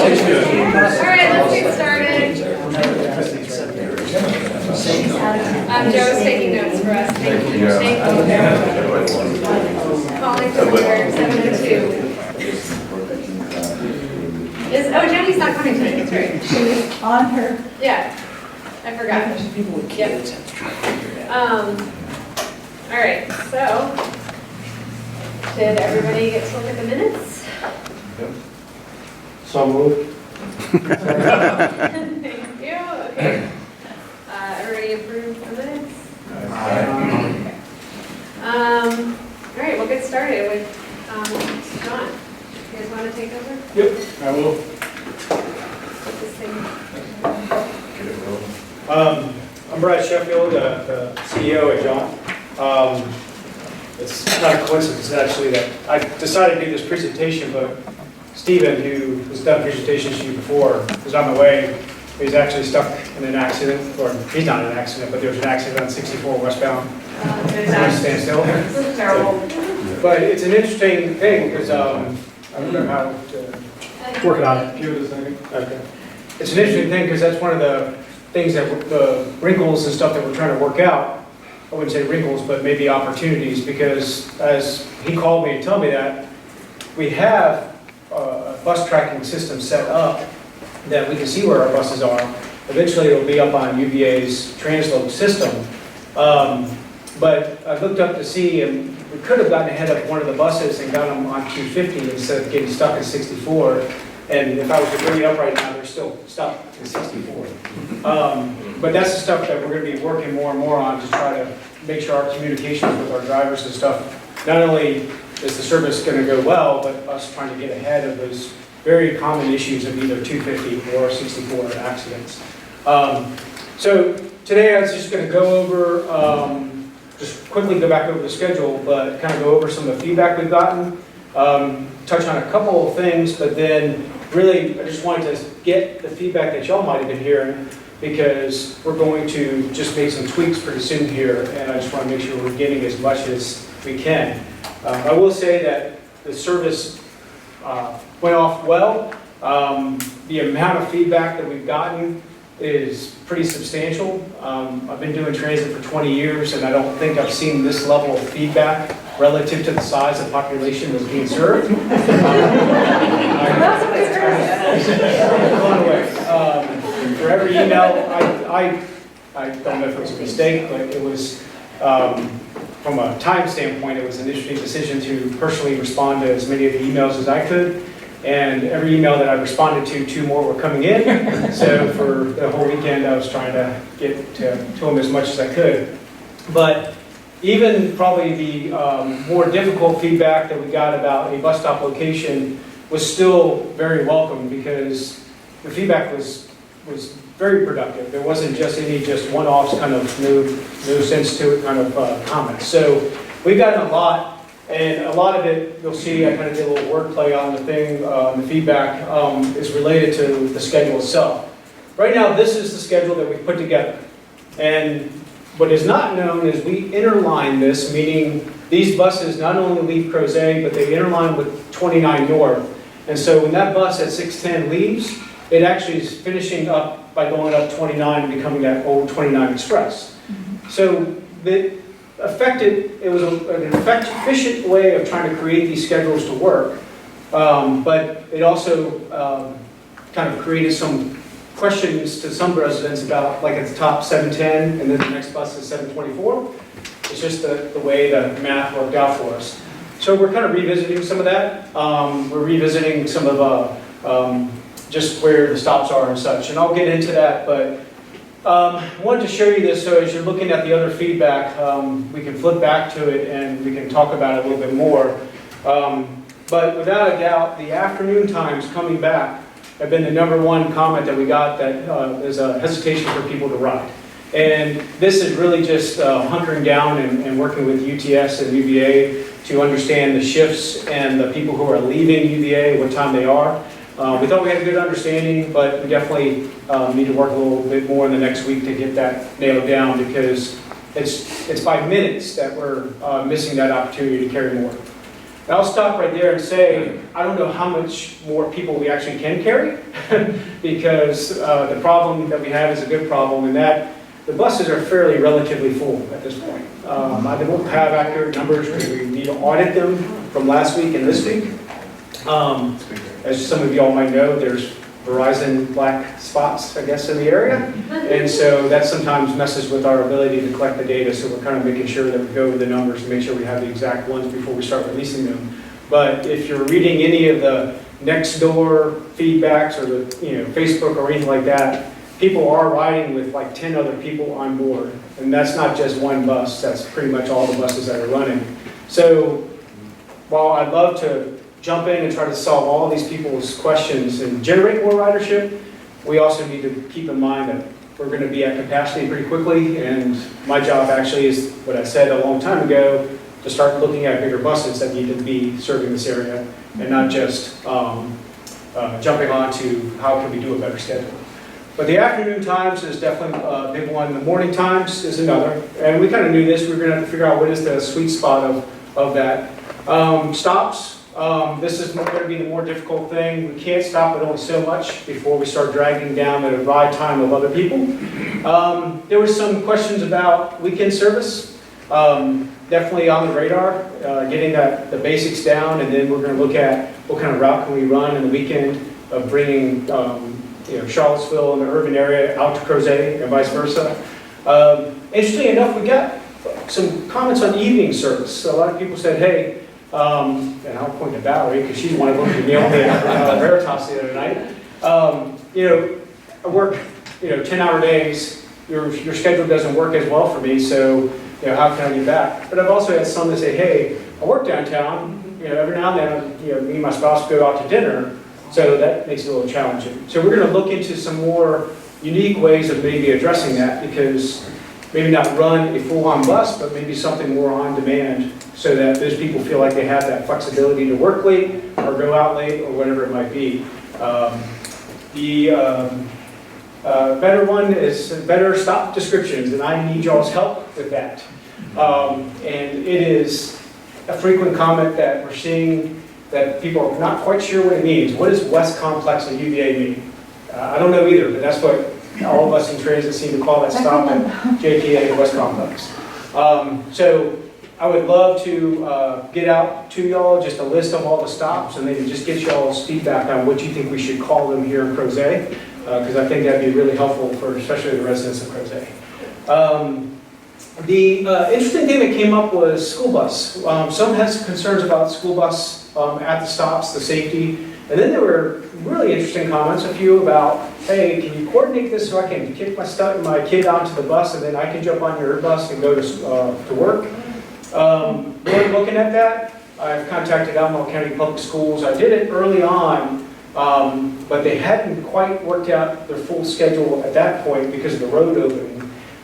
let's get started. Joe's taking notes for us. Thank you. Thank you. Calling to order 7:02. Jenny's not coming tonight, that's right. She was on her. Yeah, I forgot. Yep. All right, so, did everybody get to look at the minutes? So moved. Thank you, okay. Everybody approved the minutes? Okay. All right, we'll get started with John. You guys want to take over? Yep, I will. Put this thing. I'm Brad Sheffield, the CEO at John. It's not a coincidence actually that I decided to do this presentation, but Stephen, who has done presentations to you before, was on the way. He's actually stuck in an accident, or he's not in an accident, but there was an accident on 64 westbound. Stand still. Terrible. But it's an interesting thing because I don't know how to work on it. Give it a second. Okay. It's an interesting thing because that's one of the things that the wrinkles and stuff that we're trying to work out. I wouldn't say wrinkles, but maybe opportunities, because as he called me and told me that, we have a bus tracking system set up that we can see where our buses are. Eventually it'll be up on UVA's Transload system. But I looked up to see, and we could have gotten ahead of one of the buses and got them on 250 instead of getting stuck at 64. And if I was to bring it up right now, they're still stuck at 64. But that's the stuff that we're going to be working more and more on to try to make sure our communications with our drivers and stuff, not only is the service going to go well, but us trying to get ahead of those very common issues of either 250 or 64 accidents. So today I was just going to go over, just quickly go back over the schedule, but kind of go over some of the feedback we've gotten, touch on a couple of things, but then really I just wanted to get the feedback that y'all might have been hearing, because we're going to just make some tweaks pretty soon here, and I just want to make sure we're getting as much as we can. I will say that the service went off well. The amount of feedback that we've gotten is pretty substantial. I've been doing transit for 20 years, and I don't think I've seen this level of feedback relative to the size of population that's being served. Blown away. For every email, I don't know if it was a mistake, but it was, from a time standpoint, it was an interesting decision to personally respond to as many of the emails as I could. And every email that I responded to, 2 more were coming in. So for the whole weekend, I was trying to get to them as much as I could. But even probably the more difficult feedback that we got about a bus stop location was still very welcome, because the feedback was very productive. There wasn't just any one-offs, kind of no sense to it kind of comments. So we've gotten a lot, and a lot of it, you'll see I kind of did a little wordplay on the thing, the feedback is related to the schedule itself. Right now, this is the schedule that we've put together. And what is not known is we interline this, meaning these buses not only leave Crozet, but they interline with 29 North. And so when that bus at 610 leaves, it actually is finishing up by going up 29 and becoming that old 29 Express. So it was an efficient way of trying to create these schedules to work, but it also kind of created some questions to some residents about, like at the top 710 and then the next bus is 724. It's just the way the math worked out for us. So we're kind of revisiting some of that. We're revisiting some of just where the stops are and such, and I'll get into that, but I wanted to show you this so as you're looking at the other feedback, we can flip back to it and we can talk about it a little bit more. But without a doubt, the afternoon times coming back have been the #1 comment that we got, that there's a hesitation for people to ride. And this is really just hunkering down and working with UTS and UVA to understand the shifts and the people who are leaving UVA, what time they are. We thought we had a good understanding, but we definitely need to work a little bit more in the next week to get that nailed down, because it's by minutes that we're missing that opportunity to carry more. And I'll stop right there and say, I don't know how much more people we actually can carry, because the problem that we have is a good problem, and that the buses are fairly relatively full at this point. I don't have accurate numbers because we need to audit them from last week and this week. As some of you all might know, there's Verizon black spots, I guess, in the area. And so that sometimes messes with our ability to collect the data. So we're kind of making sure that we go over the numbers and make sure we have the exact ones before we start releasing them. But if you're reading any of the next door feedbacks or the Facebook or anything like that, people are riding with like 10 other people on board. And that's not just one bus, that's pretty much all the buses that are running. So while I'd love to jump in and try to solve all of these people's questions and generate more ridership, we also need to keep in mind that we're going to be at capacity pretty quickly. And my job actually is what I said a long time ago, to start looking at bigger buses that need to be serving this area and not just jumping on to how can we do a better schedule. But the afternoon times is definitely a big one. The morning times is another. And we kind of knew this. We were going to have to figure out what is the sweet spot of that. Stops. This is going to be the more difficult thing. We can't stop it only so much before we start dragging down the ride time of other people. There were some questions about weekend service. Definitely on the radar, getting the basics down, and then we're going to look at what kind of route can we run in the weekend of bringing Charlottesville and the urban area out to Crozet and vice versa. Interestingly enough, we got some comments on evening service. So a lot of people said, hey, and I'll point to Valerie because she's one of them who nailed it at Veritas the other night. I work 10-hour days. Your schedule doesn't work as well for me, so how can I get back? But I've also had some that say, hey, I work downtown. Every now and then, me and my spouse go out to dinner, so that makes it a little challenging. So we're going to look into some more unique ways of maybe addressing that, because maybe not run a full-on bus, but maybe something more on demand, so that those people feel like they have that flexibility to work late or go out late or whatever it might be. Better one is better stop descriptions, and I need y'all's help with that. And it is a frequent comment that we're seeing that people are not quite sure what it means. What does West Complex and UVA mean? I don't know either, but that's what all of us in transit seem to call that stop at JPA and West Complex. So I would love to get out to y'all just a list of all the stops, and maybe just get y'all's feedback on what you think we should call them here in Crozet, because I think that'd be really helpful for especially the residents of Crozet. The interesting thing that came up was school bus. Some had some concerns about school bus at the stops, the safety. And then there were really interesting comments, a few about, hey, can you coordinate this so I can kick my kid onto the bus and then I can jump on your bus and go to work? We're looking at that. I've contacted Albemarle County Public Schools. I did it early on, but they hadn't quite worked out their full schedule at that point because of the road opening.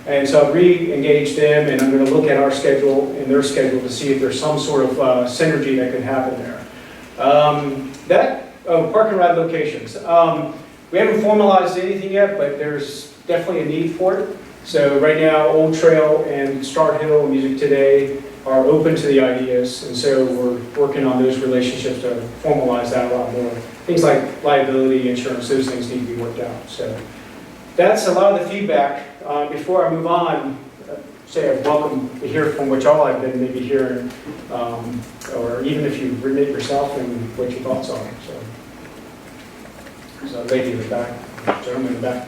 And so I re-engaged them, and I'm going to look at our schedule and their schedule to see if there's some sort of synergy that could happen there. Park and ride locations. We haven't formalized anything yet, but there's definitely a need for it. So right now, Old Trail and Start Hill Music Today are open to the ideas, and so we're working on those relationships to formalize that a lot more. Things like liability, insurance, those things need to be worked out. So that's a lot of the feedback. Before I move on, say I'd welcome to hear from what y'all have been maybe hearing, or even if you've written it yourself and what your thoughts are. So lady in the back, gentleman in the back.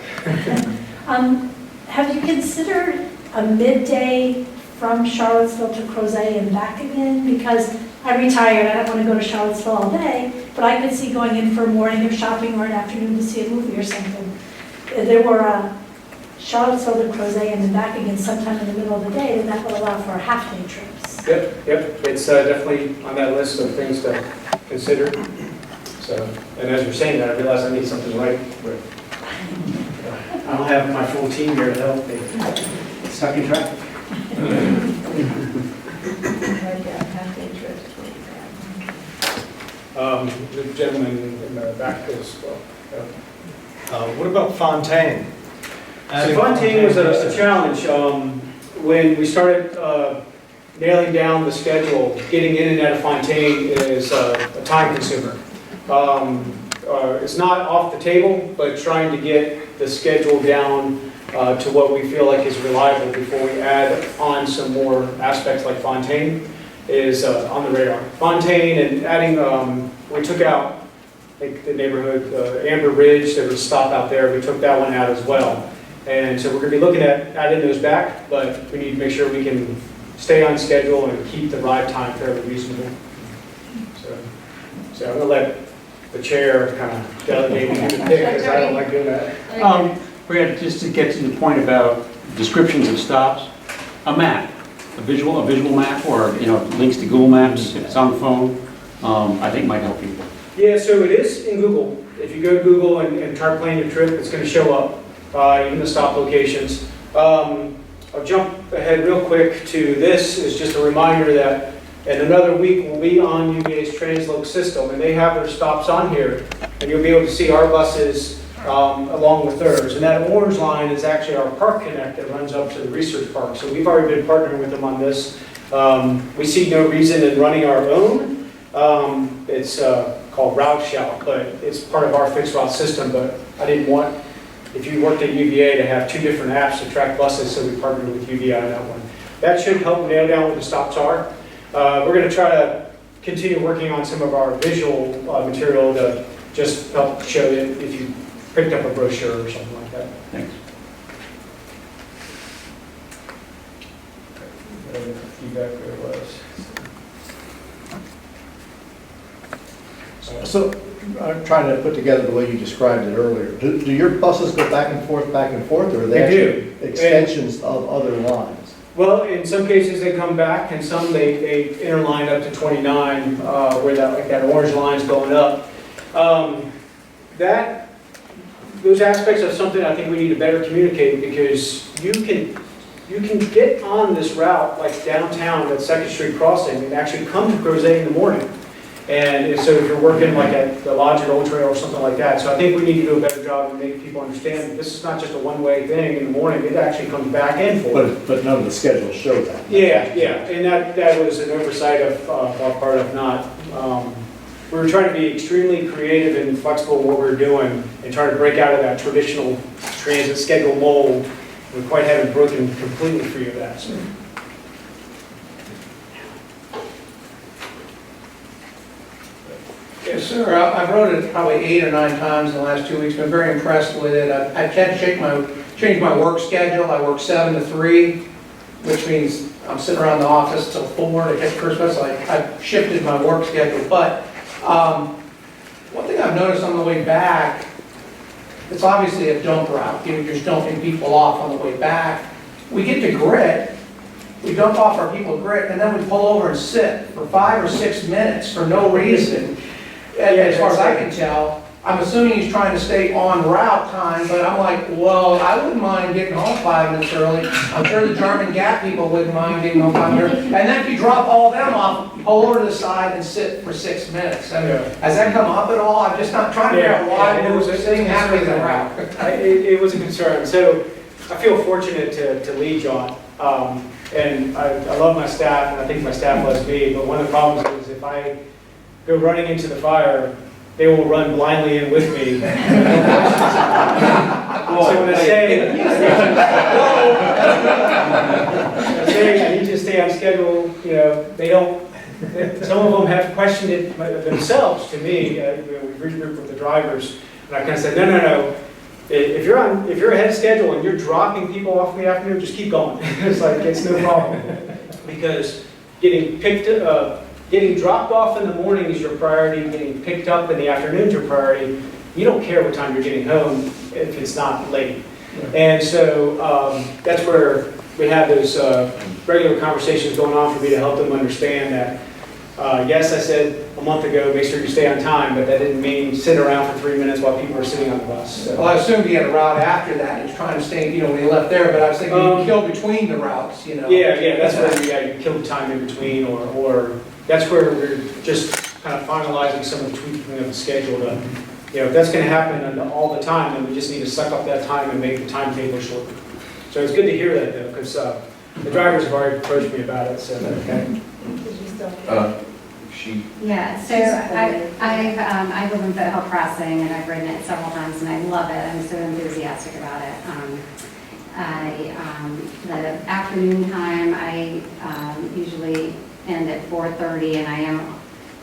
Have you considered a midday from Charlottesville to Crozet and back again? Because I'm retired, I don't want to go to Charlottesville all day, but I could see going in for a morning of shopping or an afternoon to see a movie or something. There were Charlottesville to Crozet and then back again sometime in the middle of the day, then that would allow for half-day trips. Yep. It's definitely on that list of things to consider. So, and as you're saying that, I realize I need something right. But I don't have my full team here to help me. Stuck in traffic. The gentleman in the back as well. What about Fontaine? So Fontaine was a challenge. When we started nailing down the schedule, getting in and out of Fontaine is a time consumer. it's not off the table, but trying to get the schedule down to what we feel like is reliable before we add on some more aspects like Fontaine is on the radar. Fontaine and adding, we took out like the neighborhood, Amber Ridge, there was a stop out there, we took that one out as well. And so we're going to be looking at adding those back, but we need to make sure we can stay on schedule and keep the ride time fairly reasonable. So I'm going to let the chair kind of delegate me to pick, because I don't like doing that. We had, just to get to the point about descriptions of stops, a map, a visual map, or, links to Google Maps, if it's on the phone, I think might help people. Yeah, so it is in Google. If you go to Google and try planning your trip, it's going to show up, even the stop locations. I'll jump ahead real quick to this, is just a reminder that in another week we'll be on UVA's Transloc system, and they have their stops on here, and you'll be able to see our buses along with theirs. And that orange line is actually our Park Connect that runs up to the research park. So we've already been partnering with them on this. We see no reason in running our own. It's called Route Shout, but it's part of our fixed route system. But I didn't want, if you worked at UVA, to have two different apps to track buses, so we partnered with UVA on that one. That should help nail down what the stops are. We're going to try to continue working on some of our visual material to just help show it if you picked up a brochure or something like that. Thanks. Feedback there was. So, I'm trying to put together the way you described it earlier. Do your buses go back and forth, or are they do. actually extensions of other lines? Well, in some cases they come back, and some they interline up to 29, where that orange line's going up. Those aspects are something I think we need to better communicate, because you can get on this route like downtown at 2nd Street Crossing and actually come to Crozet in the morning. And so if you're working like at the Lodge at Old Trail or something like that, so I think we need to do a better job of making people understand that this is not just a one-way thing in the morning, it actually comes back and forth. But none of the schedules show that. Yeah, and that was an oversight of our part of not. We were trying to be extremely creative and flexible in what we were doing and trying to break out of that traditional transit schedule mold. We quite haven't broken completely free of that. So. Yes, sir. I've rode it probably 8 or 9 times in the last 2 weeks. Been very impressed with it. I can't change my work schedule. I work 7 to 3, which means I'm sitting around the office till 4 to catch Christmas. I've shifted my work schedule. But one thing I've noticed on the way back, it's obviously a dump route. You're just dumping people off on the way back. We get to Grit. We dump off our people at Grit, and then we pull over and sit for 5 or 6 minutes for no reason. And as far as I can tell, I'm assuming he's trying to stay on route time, but I'm like, well, I wouldn't mind getting home 5 minutes early. I'm sure the German Gap people wouldn't mind getting home 5 minutes. And then if you drop all them off, pull over to the side and sit for 6 minutes. I mean, has that come up at all? I'm just not trying to figure out why it was sitting halfway the route. It was a concern. So I feel fortunate to lead John. And I love my staff, and I think my staff loves me, but one of the problems is if I go running into the fire, they will run blindly in with me. So when I say I need to stay on schedule, they don't, some of them have questioned it themselves to me. We've regrouped with the drivers, and I kind of said, no. If you're ahead of schedule and you're dropping people off in the afternoon, just keep going. It's no problem. Because getting dropped off in the morning is your priority, getting picked up in the afternoon is your priority. You don't care what time you're getting home if it's not late. And so that's where we have those regular conversations going on for me to help them understand that, yes, I said a month ago, make sure you stay on time, but that didn't mean sit around for 3 minutes while people are sitting on the bus. So. Well, I assumed he had a route after that. He's trying to stay, when he left there, but I was thinking you kill between the routes, Yeah, that's where you kill the time in between, or that's where we're just kind of finalizing some of the tweaking of the schedule. If that's going to happen all the time, then we just need to suck up that time and make the timetable shorter. So it's good to hear that, though, because the drivers have already approached me about it. So okay. sheet. Yeah, so I live in Foothill Crossing, and I've ridden it several times, and I love it. I'm so enthusiastic about it. The afternoon time, I usually end at 4:30, and I am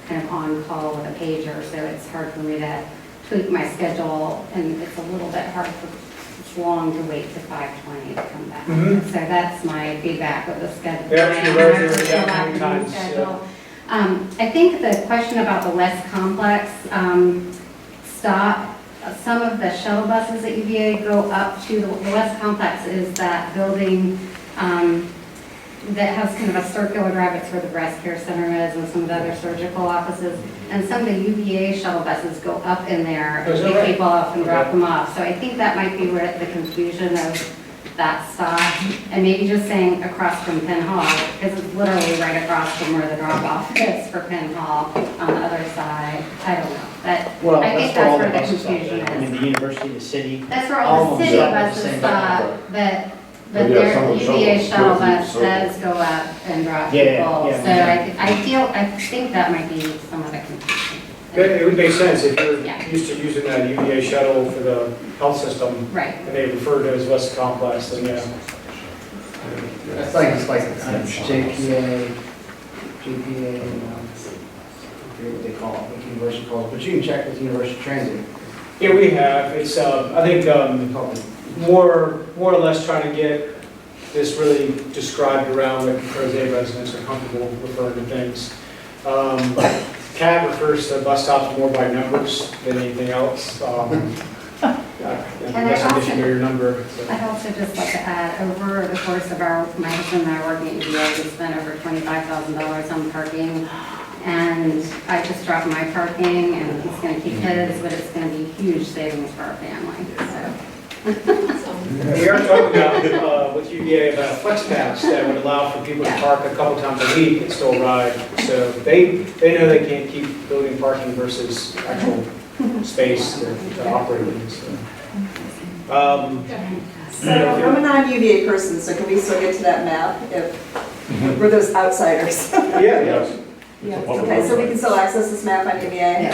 kind of on call with a pager, so it's hard for me to tweak my schedule, and it's a little bit hard it's long to wait to 5:20 to come back. Mhm. So that's my feedback of the schedule. Yeah, My you're right, afternoon yeah, afternoon times, yeah. schedule. I think the question about the West Complex stop, some of the shuttle buses at UVA go up to, the West Complex is that building that has kind of a circular drive. It's where the breast care center is and some of the other surgical offices. And some of the UVA shuttle buses go up in there Oh, is and that pick right? people up and drop Okay. them off. So I think that might be where the confusion of that stop, and maybe just saying across from Penn Hall, because it's literally right across from where the drop-off is for Penn Hall on the other side. I don't know, but Well, I think that's where all that's the where the buses stop. confusion I mean, is. the university, the city. That's where all all the of them city stop at the buses same stop, time. but Yeah, their some of the UVA shuttles shuttle go through the bus circle. does go up and drop Yeah, people. yeah, So I think that might be some of the confusion. It would make sense if you're Yeah. used to using that UVA shuttle for the health system, Right. and they refer to it as West Complex, then yeah. It's like JPA, GPA, I forget what they call it, what university calls it, but you can check with University Transit. Yeah, we have, it's, I think, more or less trying to get this really described around what Crozet residents are comfortable referring to things. CAB refers to bus stops more by numbers than anything else. That's an issue, your number. so. I'd also just like to add, over the course of my husband and I working at UVA, we spent over $25,000 on parking. And I just dropped my parking, and he's gonna keep his, but it's gonna be huge savings for our family, so. We are talking about, with UVA, about a flex pass that would allow for people to park a couple times a week and still ride. So they know they can't keep building parking versus actual space to operate in, so. So I'm a non-UVA person, so can we still get to that map if we're those outsiders? Yeah. Okay, so we can still access this map on UVA?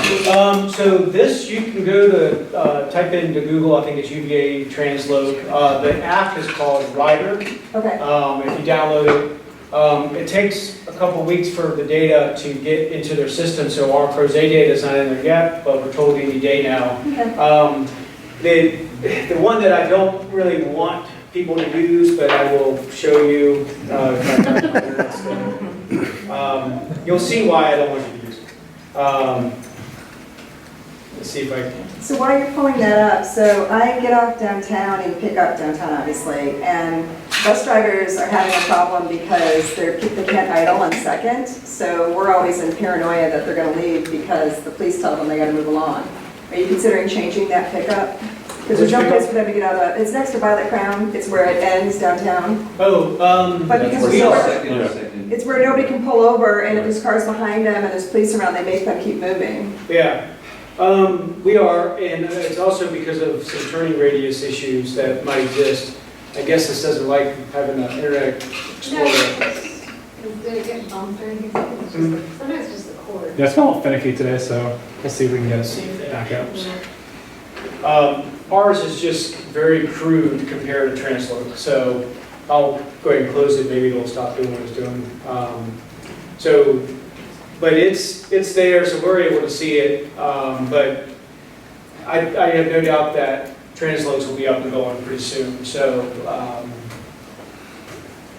So this, you can go to, type into Google, I think it's UVA Transload. The app is called Rider. Okay, If you download it, it takes a couple weeks for the data to get into their system, so our Crozet data is not in there yet, but we're told any day now. okay. The one that I don't really want people to use, but I will show you, you'll see why I don't want you to use it. Let's see if I can. So while you're pulling that up, so I get off downtown and pick up downtown, obviously, and bus drivers are having a problem because they can't idle on Second, so we're always in paranoia that they're gonna leave because the police tell them they gotta move along. Are you considering changing that pickup? Because there's no Which place for them to get out of, it's next to Violet Crown, it's where it ends downtown. But because we we're are, Second. it's where nobody can pull over, and if there's cars behind them and there's police around, they make them keep moving. yeah. We are, and it's also because of some turning radius issues that might exist. I guess this doesn't like having an internet explorer. Did it get bumped or anything? It's just- Sometimes it's just the cord. Yeah, it's a little finicky today, so we'll see if we can get it back up. Ours is just very crude compared to Transload, so I'll go ahead and close it, maybe it'll stop doing what it's doing. But it's there, so we're able to see it, but I have no doubt that Transloads will be up and going pretty soon, so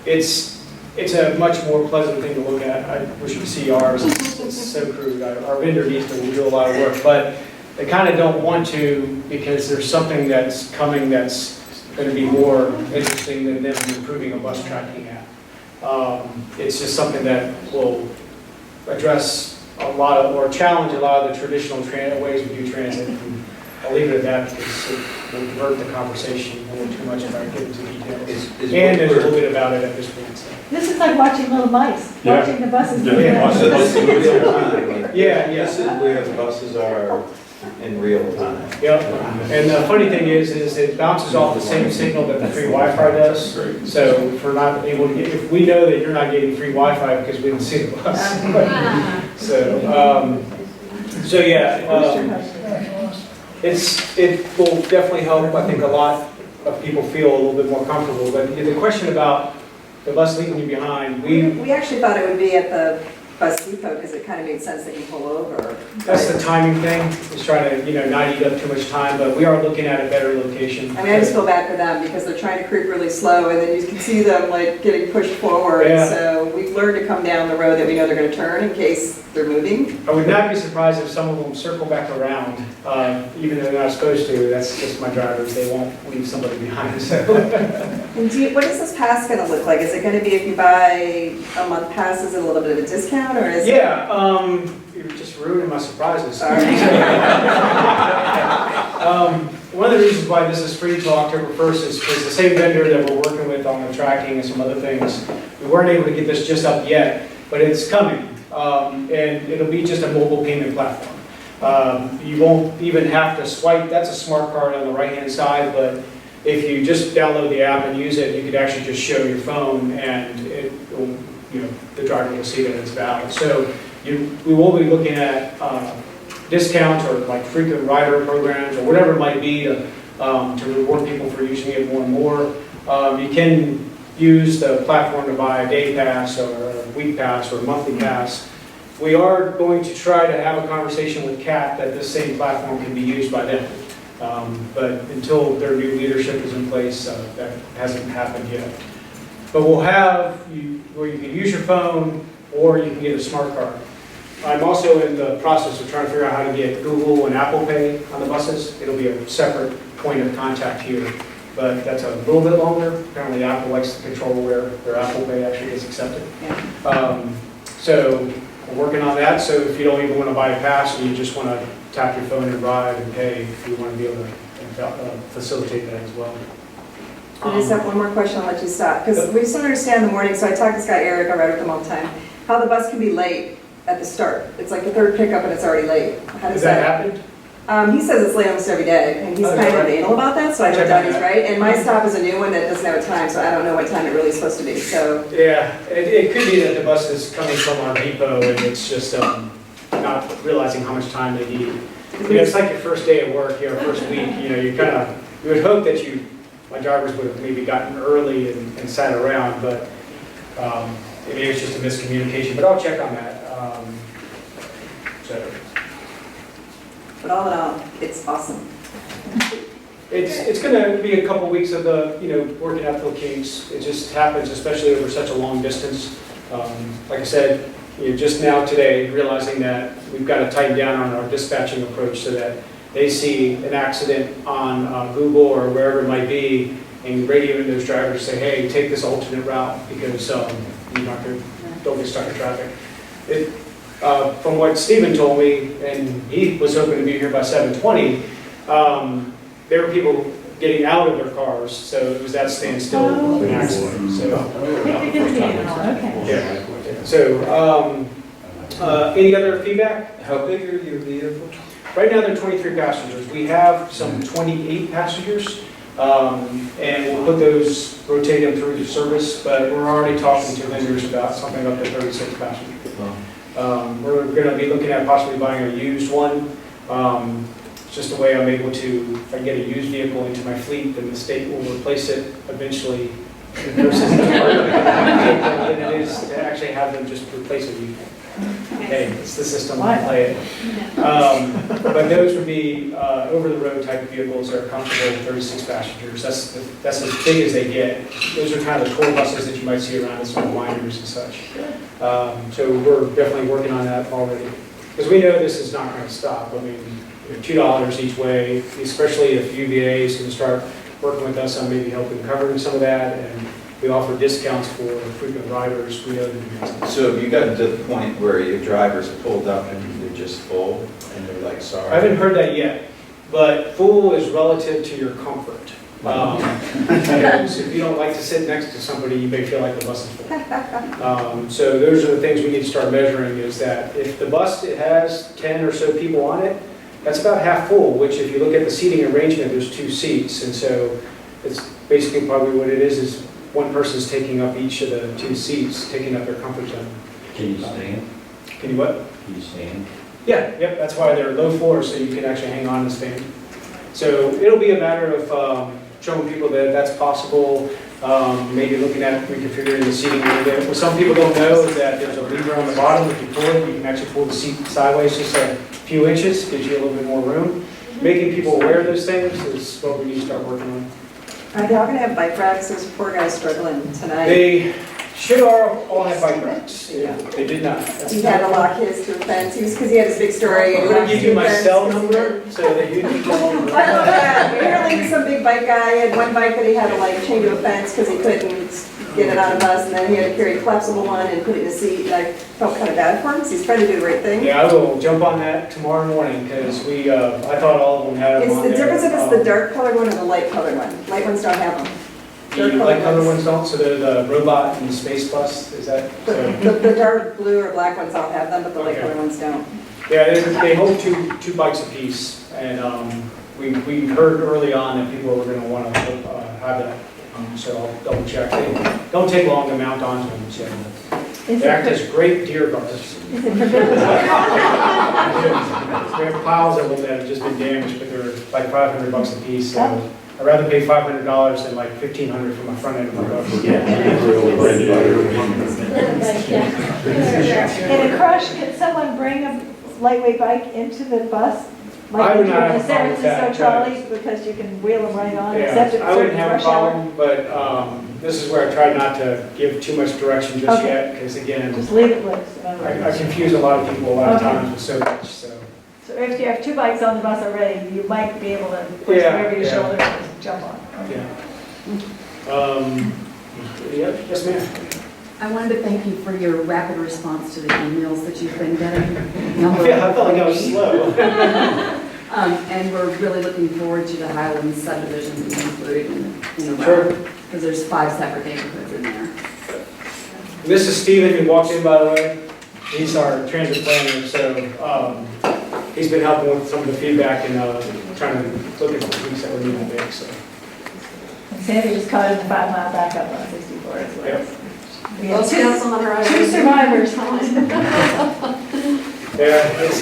it's a much more pleasant thing to look at. I wish you could see ours, it's so crude. Our vendor needs to do a lot of work, but they kind of don't want to because there's something that's coming that's going to be more interesting than them improving a bus tracking app. It's just something that will address a lot of, or challenge a lot of the traditional ways we do transit. And I'll leave it at that because it will divert the conversation a little too much if I get into details. And there's a little bit about it at this point. So. This is like watching little mice, Yeah. watching the buses. Yeah. move. This is real time. Yeah, yeah. This is where the buses are in real time. Yep, and the funny thing is it bounces off the same signal that the free Wi-Fi does. So if we're not able to get, if we know that you're not getting free Wi-Fi because we didn't see the bus. So yeah, it will definitely help. I think a lot of people feel a little bit more comfortable. But the question about the bus leaving you behind, We actually thought it would be at the bus depot because it kind of made sense that you pull over. that's the timing thing, is trying to, not eat up too much time, but we are looking at a better location. I mean, I just feel bad for them because they're trying to creep really slow and then you can see them like getting pushed forward. Yeah. So we've learned to come down the road that we know they're going to turn in case they're moving. I would not be surprised if some of them circle back around, even though they're not supposed to. That's just my drivers, they won't leave somebody behind, so. And what is this pass going to look like? Is it going to be if you buy a month pass, is it a little bit of a discount or is it? Yeah, you're just ruining my surprises. Sorry. One of the reasons why this is free till October 1st is because the same vendor that we're working with on the tracking and some other things, we weren't able to get this just up yet, but it's coming. And it'll be just a mobile payment platform. You won't even have to swipe, that's a smart card on the right-hand side, but if you just download the app and use it, you could actually just show your phone and it will, the driver will see that it's valid. So we will be looking at discounts or like frequent rider programs or whatever it might be to reward people for using it more and more. You can use the platform to buy a day pass or a week pass or a monthly pass. We are going to try to have a conversation with CAT that this same platform can be used by them. But until their new leadership is in place, that hasn't happened yet. But we'll have where you can use your phone or you can get a smart card. I'm also in the process of trying to figure out how to get Google and Apple Pay on the buses. It'll be a separate point of contact here, but that's a little bit longer. Apparently Apple likes to control where their Apple Pay actually gets accepted. So we're working on that. So if you don't even want to buy a pass and you just want to tap your phone and ride and pay, we want to be able to facilitate that as well. I just have one more question, I'll let you stop. Because we just don't understand the morning, so I talk to this guy Eric, I ride with him all the time, how the bus can be late at the start. It's like the third pickup and it's already late. How does that happen? He says it's late almost every day, and he's kind of anal about that, so I know that he's right. And my stop is a new one that doesn't have a time, so I don't know what time it really is supposed to be, so. Yeah, it could be that the bus is coming from our depot and it's just not realizing how much time they need. It's like your first day at work, your first week, you would hope that my drivers would have maybe gotten early and sat around, but maybe it's just a miscommunication, but I'll check on that. But all in all, it's awesome. It's going to be a couple weeks of working out the kinks. It just happens, especially over such a long distance. Like I said, just now today, realizing that we've got to tighten down on our dispatching approach so that they see an accident on Google or wherever it might be, and radioing those drivers say, hey, take this alternate route because don't get stuck in traffic. From what Stephen told me, and he was hoping to be here by 7:20, there were people getting out of their cars, so it was that standstill of an accident. So, any other feedback? How big are your vehicles? Right now, they're 23 passengers. We have some 28 passengers, and we'll put those, rotate them through the service, but we're already talking to vendors about something up to 36 passengers. We're going to be looking at possibly buying a used one. It's just the way I'm able to, if I get a used vehicle into my fleet, then the state will replace it eventually. Versus than it is to actually have them just replace a vehicle. Hey, it's the system, I play it. But those would be over-the-road type of vehicles that are comfortable with 36 passengers. That's as big as they get. Those are kind of the tour buses that you might see around in some wineries and such. So we're definitely working on that already. Because we know this is not going to stop. I mean, $2 each way, especially if UVA is going to start working with us on maybe helping covering some of that, and we offer discounts for frequent riders. We know that. So have you gotten to the point where your drivers pulled up and they're just full and they're like, sorry? I haven't heard that yet, but full is relative to your comfort. Because if you don't like to sit next to somebody, you may feel like the bus is full. So those are the things we need to start measuring, is that if the bus has 10 or so people on it, that's about half full, which if you look at the seating arrangement, there's 2 seats. And so it's basically probably what it is one person's taking up each of the 2 seats, taking up their comfort zone. Can you stand? Can you what? Can you stand? Yeah, yep, that's why they're low floors, so you can actually hang on and stand. So it'll be a matter of showing people that that's possible, maybe looking at reconfiguring the seating a little bit. What some people don't know is that there's a lever on the bottom. If you pull it, you can actually pull the seat sideways just a few inches, gives you a little bit more room. Making people aware of those things is what we need to start working on. Are they all gonna have bike racks? There's a poor guy struggling tonight. They should all have bike racks. They did not. He had to lock his to a fence, because he had his big story. and I'm he gonna locked give to you a my fence cell 'cause he number so that you can call me. I love that. Apparently, some big bike guy had one bike that he had to like chain to a fence because he couldn't get it on a bus, and then he had to carry a collapsible one and put it in a seat. And I felt kind of bad for him because he's trying to do the right thing. Yeah, I will jump on that tomorrow morning because I thought all of them had them It's on the there. difference if it's the dark colored one or the light colored one. Light ones don't have them. The light color ones don't, so they're the robot and the space bus, is that? So, The dark blue or black ones all have them, but the light Okay. colored ones don't. yeah, they hold two bikes apiece, and we heard early on that people were going to want to have that. So I'll double check. They don't take long to mount onto them, so they act as great deer guards. We have piles of them that have just been damaged, but they're like $500 a piece. So I'd rather pay $500 than like $1,500 for my front end of my boat. In a crush, could someone bring a lightweight bike into the bus? I Like would you not do have the a problem with San that, Francisco trolleys, because you can wheel them right on, except Yeah, at I wouldn't certain have a rush hour. problem, but this is where I try not to give too much direction just Okay. yet, because again, Just leave it loose. in other I words. confuse a lot of people a lot of Okay. times with so much, so. So if you have 2 bikes on the bus already, you might be able to push Yeah, wherever your yeah. shoulder is, jump on. Okay. Yeah. Yes, ma'am. I wanted to thank you for your rapid response to the emails that you've been getting. Number Yeah, I felt like I was slow. And we're really looking forward to the Highlands subdivision being included in the Sure. round, because there's 5 separate neighborhoods in there. This is Steven, who walked in, by the way. He's our transit planner, so he's been helping with some of the feedback and trying to look at the tweaks that we need to make, so. And Sandy was caught in the 5-mile backup on 64 as well. Yep. We had Those two counts on the right. survivors. Yeah, it's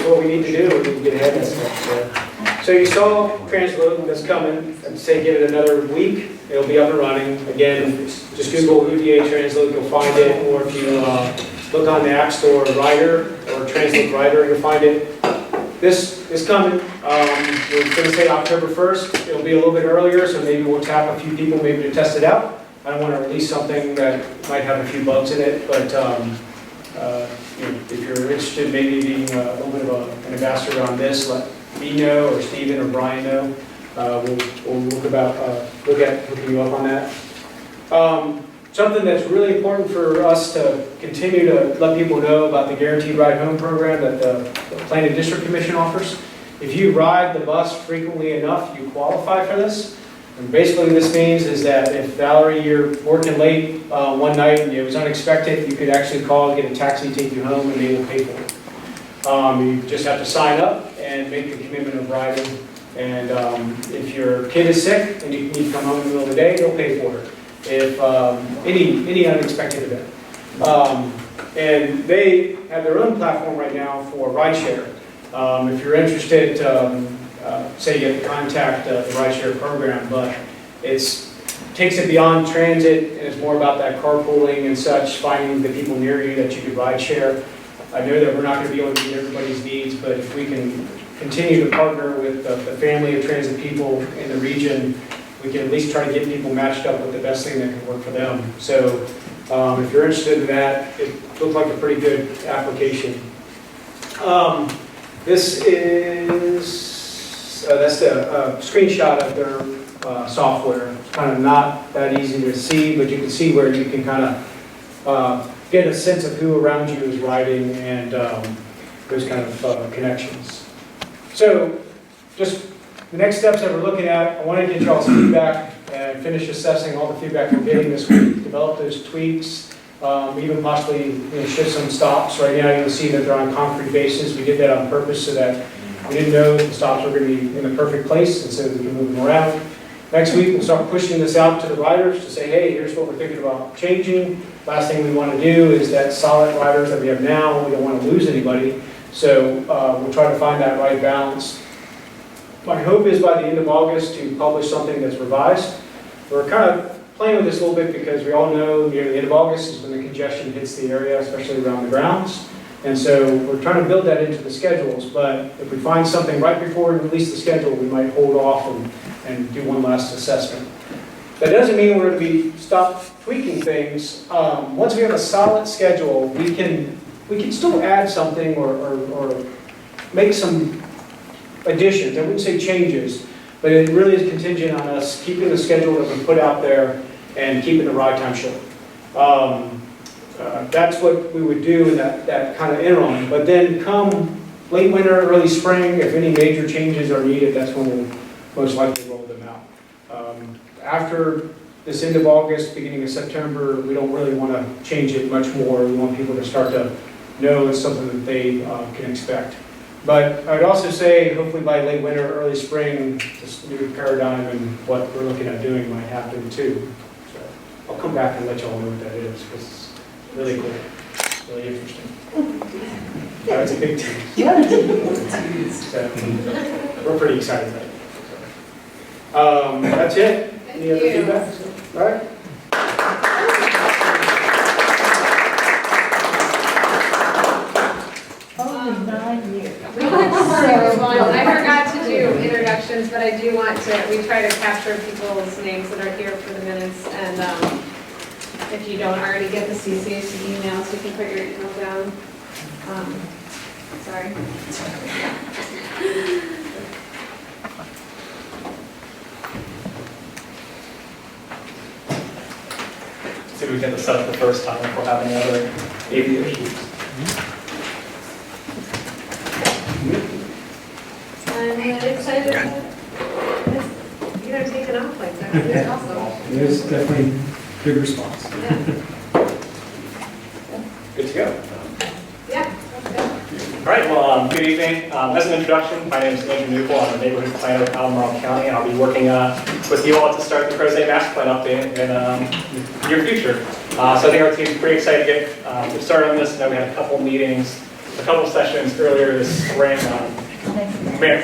what we need to do, we need to get ahead of stuff. So you saw Transload that's coming, I'd say give it another week, it'll be up and running. Again, just Google UVA Transload, you'll find it, or if you look on the App Store, Rider, or Transload Rider, you'll find it. This is coming, we're going to say October 1st, it'll be a little bit earlier, so maybe we'll tap a few people maybe to test it out. I don't want to release something that might have a few bugs in it, but if you're interested, maybe being a little bit of an ambassador on this, let me know, or Stephen or Brian know. We'll look at hooking you up on that. Something that's really important for us to continue to let people know about the Guaranteed Ride Home program that the Planning District Commission offers. If you ride the bus frequently enough, you qualify for this. And basically what this means is that if Valerie, you're working late one night and it was unexpected, you could actually call and get a taxi, take you home, and they will pay for it. You just have to sign up and make the commitment of riding. And if your kid is sick and you need to come home in the middle of the day, they'll pay for it. If any unexpected event. And they have their own platform right now for rideshare. If you're interested, say you have to contact the rideshare program, but it takes it beyond transit, and it's more about that carpooling and such, finding the people near you that you could rideshare. I know that we're not going to be able to meet everybody's needs, but if we can continue to partner with the family of transit people in the region, we can at least try to get people matched up with the best thing that can work for them. So if you're interested in that, it looked like a pretty good application. This is, that's a screenshot of their software. It's kind of not that easy to see, but you can see where you can kind of get a sense of who around you is riding and those kind of connections. So just the next steps that we're looking at, I want to get y'all's feedback and finish assessing all the feedback we're getting this week, develop those tweaks, even possibly shift some stops. Right now, you'll see that they're on concrete bases. We did that on purpose so that we didn't know the stops were going to be in the perfect place, and so we can move them around. Next week, we'll start pushing this out to the riders to say, hey, here's what we're thinking about changing. Last thing we want to do is that solid riders that we have now, we don't want to lose anybody. So we'll try to find that right balance. My hope is by the end of August to publish something that's revised. We're kind of playing with this a little bit because we all know near the end of August is when the congestion hits the area, especially around the grounds. And so we're trying to build that into the schedules, but if we find something right before we release the schedule, we might hold off and do one last assessment. That doesn't mean we're going to stop tweaking things. Once we have a solid schedule, we can still add something or make some additions. I wouldn't say changes, but it really is contingent on us keeping the schedule that we put out there and keeping the ride time short. That's what we would do in that kind of interim. But then come late winter, early spring, if any major changes are needed, that's when we'll most likely roll them out. After this end of August, beginning of September, we don't really want to change it much more. We want people to start to know it's something that they can expect. But I'd also say, hopefully by late winter, early spring, this new paradigm and what we're looking at doing might happen too. So I'll come back and let y'all know what that is, because it's really cool, really interesting. It's a big team. So we're pretty excited about it. That's it. Any other feedback? All right. Only 9 years. I forgot to do introductions, but I do want to, we try to capture people's names that are here for the minutes, and if you don't already get the CCAC emails, you can put your email down. Sorry. See if we get this set up the first time if we'll have any other AV issues. I'm really excited about you guys taking off like that. It's awesome. It is definitely good response. Yeah. Good to go. Yeah. All right, well, good evening. As an introduction, my name is Andrew Newell. I'm a neighborhood planner in Albemarle County. I'll be working with you all to start the Crozet Master Plan update in the near future. So I think our team's pretty excited to get started on this. I know we had a couple meetings, a couple sessions earlier this spring,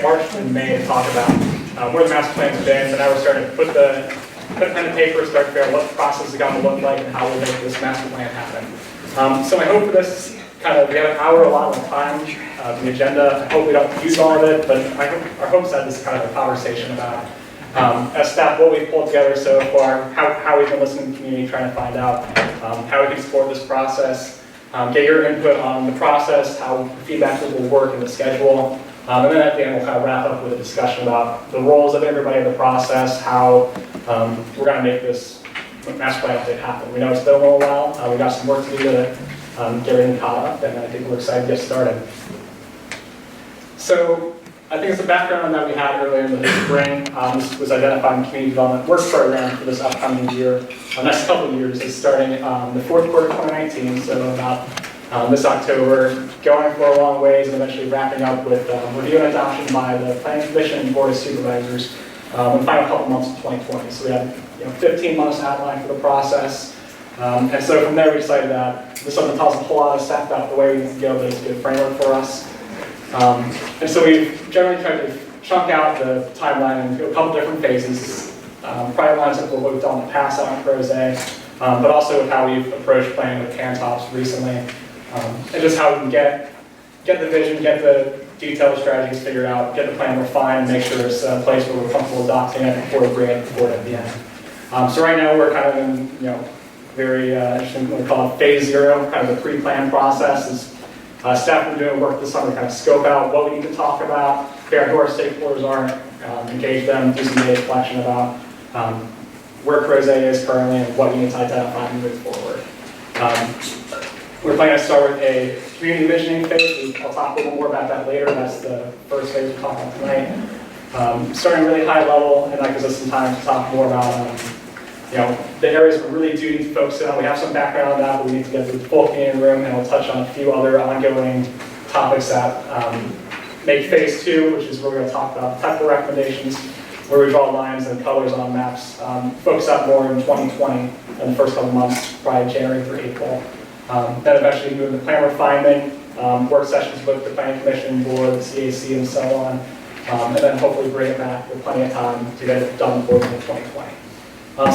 March and May, to talk about where the master plan's been. But now we're starting to put pen to paper, start to figure out what the process is going to look like and how we'll make this master plan happen. So my hope for this, we have an hour allotted time, the agenda. I hope we don't use all of it, but our hope is that this is kind of a conversation about, as staff, what we've pulled together so far, how we've been listening to the community, trying to find out how we can support this process, get your input on the process, how feedback will work in the schedule, and then at the end we'll kind of wrap up with a discussion about the roles of everybody in the process, how we're going to make this master plan update happen. We know it's been a little while. We've got some work to do to get everything caught up, and I think we're excited to get started. So I think it's a background that we had earlier in the spring. This was identifying community development work program for this upcoming year. The next couple of years is starting the fourth quarter of 2019, so about this October, going for a long ways and eventually wrapping up with review and adoption by the Planning Commission and Board of Supervisors in the final couple months of 2020. So we had 15 months outlined for the process. And so from there we decided that this is something that tells a whole lot of staff about the way we need to go, but it's a good framework for us. And so we've generally tried to chunk out the timeline into a couple different phases. Probably lines up with what we've done in the past out in Crozet, but also with how we've approached planning with Cantops recently, and just how we can get the vision, get the detailed strategies figured out, get the plan refined, and make sure it's a place where we're comfortable adopting it before we bring it forward at the end. So right now we're kind of in, very interesting, what we call phase 0, kind of the pre-plan process. Staff have been doing work this summer to kind of scope out what we need to talk about, figure out who our stakeholders are, engage them, do some data collection about where Crozet is currently and what we need to identify moving forward. We're planning to start with a community visioning phase. I'll talk a little more about that later. That's the first phase we're talking about tonight. Starting really high level, and that gives us some time to talk more about the areas we really do need to focus on. We have some background on that, but we need to get to the full community room, and we'll touch on a few other ongoing topics that make phase 2, which is where we're going to talk about technical recommendations, where we draw lines and colors on maps, focus out more in 2020 in the first couple months, probably January through April. Then eventually move into plan refinement, work sessions with the Planning Commission, board, the CAC, and so on. And then hopefully bring it back with plenty of time to get it done before 2020.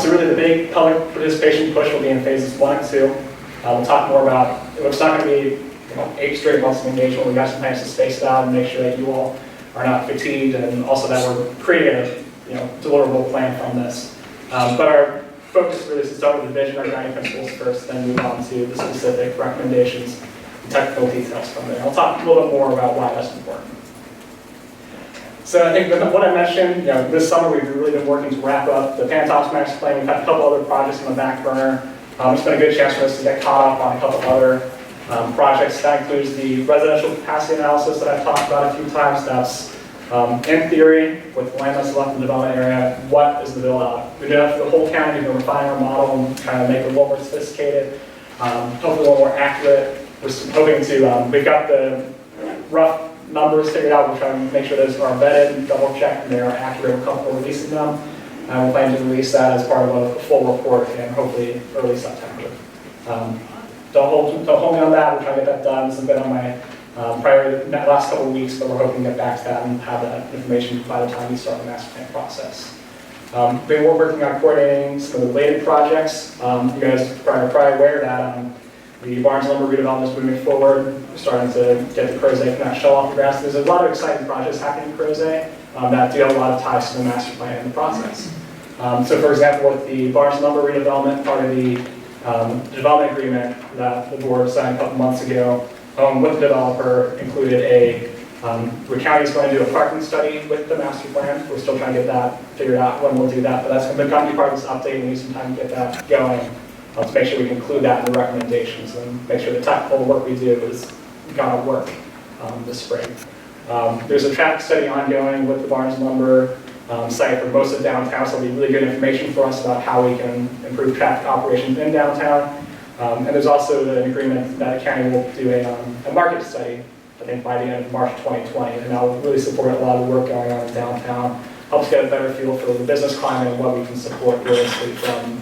So really the big public participation push will be in phases 1 and 2. We'll talk more about, it's not going to be 8 straight months of engagement. We've got some plans to space it out and make sure that you all are not fatigued, and also that we're creating a deliverable plan from this. But our focus really is to start with the vision, our guiding principles first, then move on to the specific recommendations and technical details from there. I'll talk a little bit more about why that's important. So I think what I mentioned, this summer we've really been working to wrap up the Pantops Master Plan. We've had a couple other projects on the back burner. It's been a good chance for us to get caught up on a couple other projects. That includes the residential capacity analysis that I've talked about a few times. That's in theory, with the land that's left in the development area, what is the build out? We do that for the whole county. We're refining our model and trying to make it a little more sophisticated, hopefully a little more accurate. We're hoping to, we've got the rough numbers figured out. We're trying to make sure those are vetted and double checked and they are accurate. We're comfortable releasing them. And we're planning to release that as part of a full report in hopefully early September. Don't hold me on that. We're trying to get that done. This has been on my priority the last couple of weeks, but we're hoping to get back to that and have that information by the time we start the master plan process. We're working on coordinating some of the related projects. You guys are probably aware that the Barnes Lumber redevelopment is moving forward. We're starting to get the Crozet Connect shell off the ground. So there's a lot of exciting projects happening in Crozet that do have a lot of ties to the master plan in the process. So for example, with the Barnes Lumber redevelopment, part of the development agreement that the board signed a couple months ago with the developer included the county's going to do a parking study with the master plan. We're still trying to get that figured out when we'll do that, but that's going to be part of this update. We need some time to get that going to make sure we can include that in the recommendations and make sure the technical work we do is going to work this spring. There's a traffic study ongoing with the Barnes Lumber site for most of downtown, so it'll be really good information for us about how we can improve traffic operations in downtown. And there's also an agreement that the county will do a market study, I think by the end of March 2020, and that will really support a lot of the work going on in downtown, helps get a better feel for the business climate and what we can support realistically from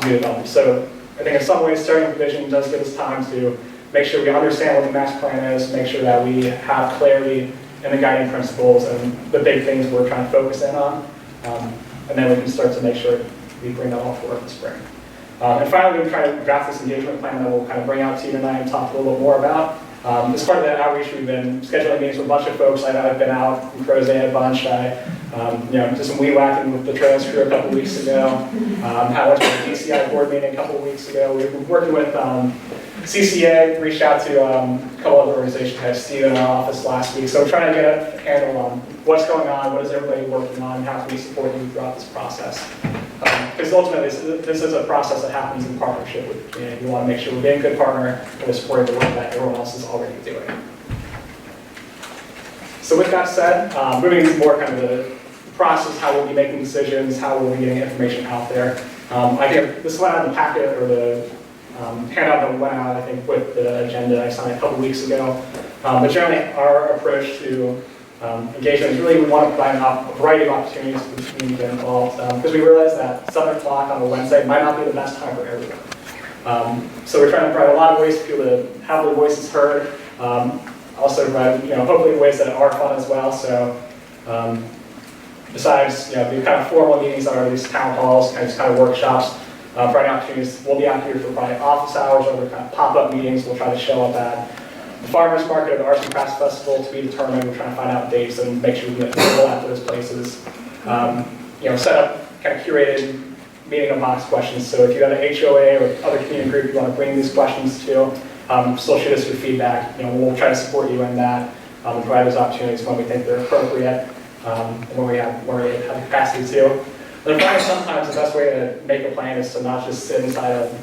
new development. So I think in some ways starting with vision does give us time to make sure we understand what the master plan is, make sure that we have clarity in the guiding principles and the big things we're trying to focus in on. And then we can start to make sure we bring that all forward in the spring. And finally, we're trying to draft this engagement plan that we'll kind of bring out to you tonight and talk a little bit more about. As part of that outreach, we've been scheduling meetings with a bunch of folks. I've been out in Crozet a bunch. Did some weed whacking with the trails crew a couple weeks ago. Went to a DCI board meeting a couple weeks ago. We've been working with CCA, reached out to a couple other organizations. I had Steve in our office last week. So we're trying to get a handle on what's going on, what is everybody working on, how can we support you throughout this process. Because ultimately, this is a process that happens in partnership with the community. We want to make sure we're being a good partner and we're supporting the work that everyone else is already doing. So with that said, moving into more kind of the process, how we'll be making decisions, how we'll be getting information out there. I think this went out in the packet, or the handout that went out, I think, with the agenda I signed a couple weeks ago. But generally, our approach to engagement is really we want to provide a variety of opportunities for the community to get involved, because we realize that 7 o'clock on a Wednesday might not be the best time for everyone. So we're trying to provide a lot of ways for people to have their voices heard. Also provide, hopefully ways that are fun as well. So besides, the kind of formal meetings that are these town halls, kind of workshops, Friday opportunities, we'll be out here for probably office hours or other kind of pop-up meetings we'll try to show up at. The Farmers Market or the Arts and Crafts Festival to be determined. We're trying to find out dates and make sure we get people at those places. Set up kind of curated meeting of box questions. So if you have an HOA or other community group you want to bring these questions to, still shoot us your feedback. We'll try to support you in that and provide those opportunities when we think they're appropriate and when we have capacity to. But finally, sometimes the best way to make a plan is to not just sit inside a room,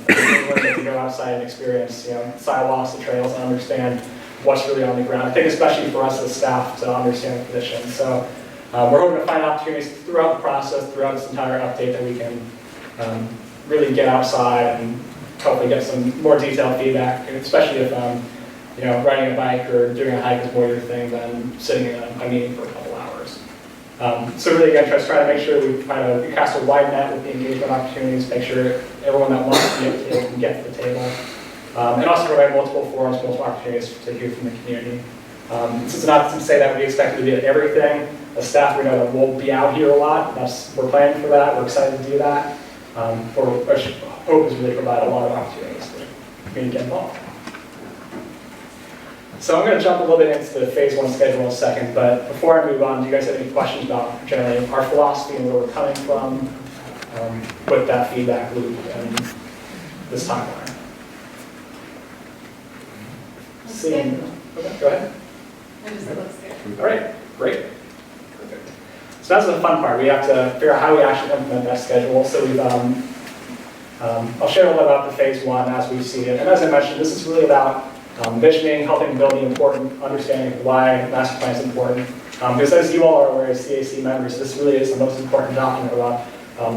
but to go outside and experience, sidewalks, the trails, and understand what's really on the ground. I think especially for us as staff to understand the conditions. So we're hoping to find opportunities throughout the process, throughout this entire update, that we can really get outside and hopefully get some more detailed feedback, especially if riding a bike or doing a hike is more your thing than sitting in a meeting for a couple hours. So really, again, just try to make sure we cast a wide net with the engagement opportunities, make sure everyone that wants to be at the table can get to the table, and also provide multiple forums, multiple opportunities to hear from the community. This is not to say that we expect to be at everything. As staff, we know that we'll be out here a lot. We're planning for that. We're excited to do that. Our hope is really to provide a lot of opportunities for the community to get involved. So I'm going to jump a little bit into the phase 1 schedule in a second, but before I move on, do you guys have any questions about generally our philosophy and where we're coming from with that feedback loop and this timeline? Okay, go ahead. I just said looks good. All right, great. Perfect. So that's the fun part. We have to figure out how we actually implement that schedule. So we've, I'll share a little bit about the phase 1 as we see it. And as I mentioned, this is really about visioning, helping build the important understanding of why master plan is important. Because as you all are aware as CAC members, this really is the most important document about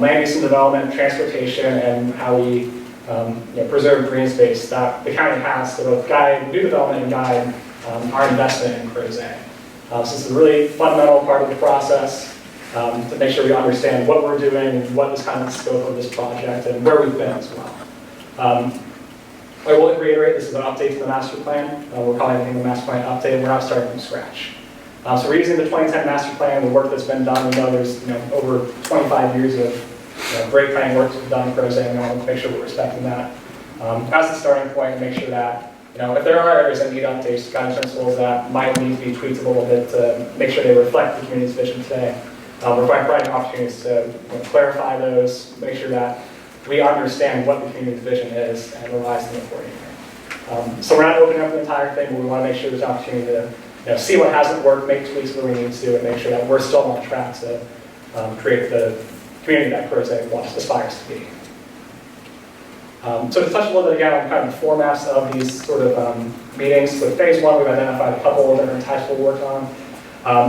land use and development, transportation, and how we preserve green space that the county has to both guide new development and guide our investment in Crozet. So this is a really fundamental part of the process to make sure we understand what we're doing and what is kind of the scope of this project and where we've been as well. I will reiterate, this is an update to the master plan. We're calling it the master plan update. We're not starting from scratch. So we're using the 2010 master plan, the work that's been done. We know there's over 25 years of great planning work that's been done in Crozet, and we want to make sure we're respecting that as the starting point and make sure that if there are areas that need updates, guidance principles that might need to be tweaked a little bit to make sure they reflect the community's vision today. We're providing opportunities to clarify those, make sure that we understand what the community's vision is and revise them accordingly. So we're not opening up the entire thing, but we want to make sure there's opportunity to see what hasn't worked, make tweaks where we need to, and make sure that we're still on track to create the community that Crozet aspires to be. So to touch a little bit again on kind of the formats of these sort of meetings. So phase 1, we've identified a couple of different types we'll work on.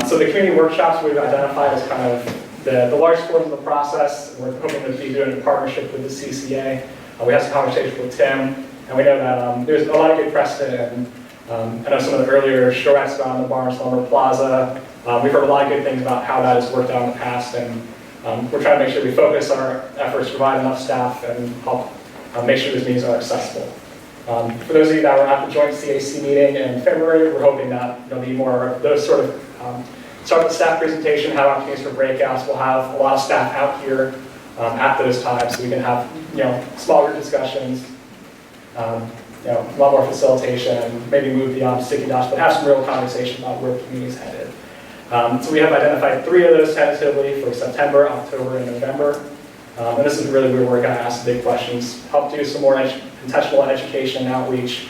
So the community workshops we've identified as kind of the largest portion of the process. We're hoping to be doing a partnership with the CCA. We had some conversations with Tim, and we know that there's a lot of good precedent. And I know some of the earlier charrettes around the Barnes Lumber Plaza. We've heard a lot of good things about how that has worked out in the past, and we're trying to make sure we focus our efforts to provide enough staff and help make sure these meetings are accessible. For those of you that were at the joint CAC meeting in February, we're hoping that there'll be more of those sort of start with the staff presentation, have opportunities for breakouts. We'll have a lot of staff out here at those times, so we can have smaller discussions, a lot more facilitation, maybe move beyond sticky dots, but have some real conversation about where the community is headed. So we have identified 3 of those tentatively for September, October, and November. And this is really where we're going to ask the big questions, help do some more contextual education and outreach,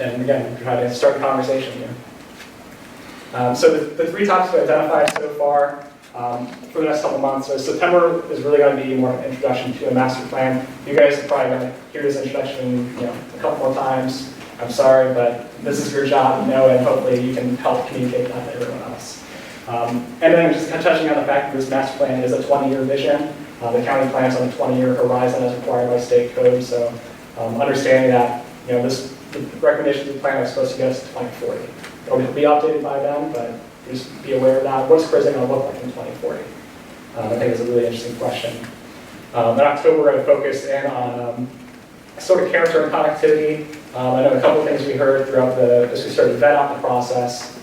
and again, try to start the conversation here. So the 3 topics we've identified so far for the next couple months. So September is really going to be more of an introduction to a master plan. You guys are probably going to hear this introduction a couple more times. I'm sorry, but this is your job, and hopefully you can help communicate that to everyone else. And then just kind of touching on the fact that this master plan is a 20-year vision. The county plans on a 20-year horizon as required by state code. So understanding that the recommendations of the plan are supposed to get us to 2040. It'll be updated by then, but just be aware of that. What's Crozet going to look like in 2040? I think it's a really interesting question. In October, we're going to focus in on sort of character and connectivity. I know a couple of things we heard throughout as we started to vet out the process.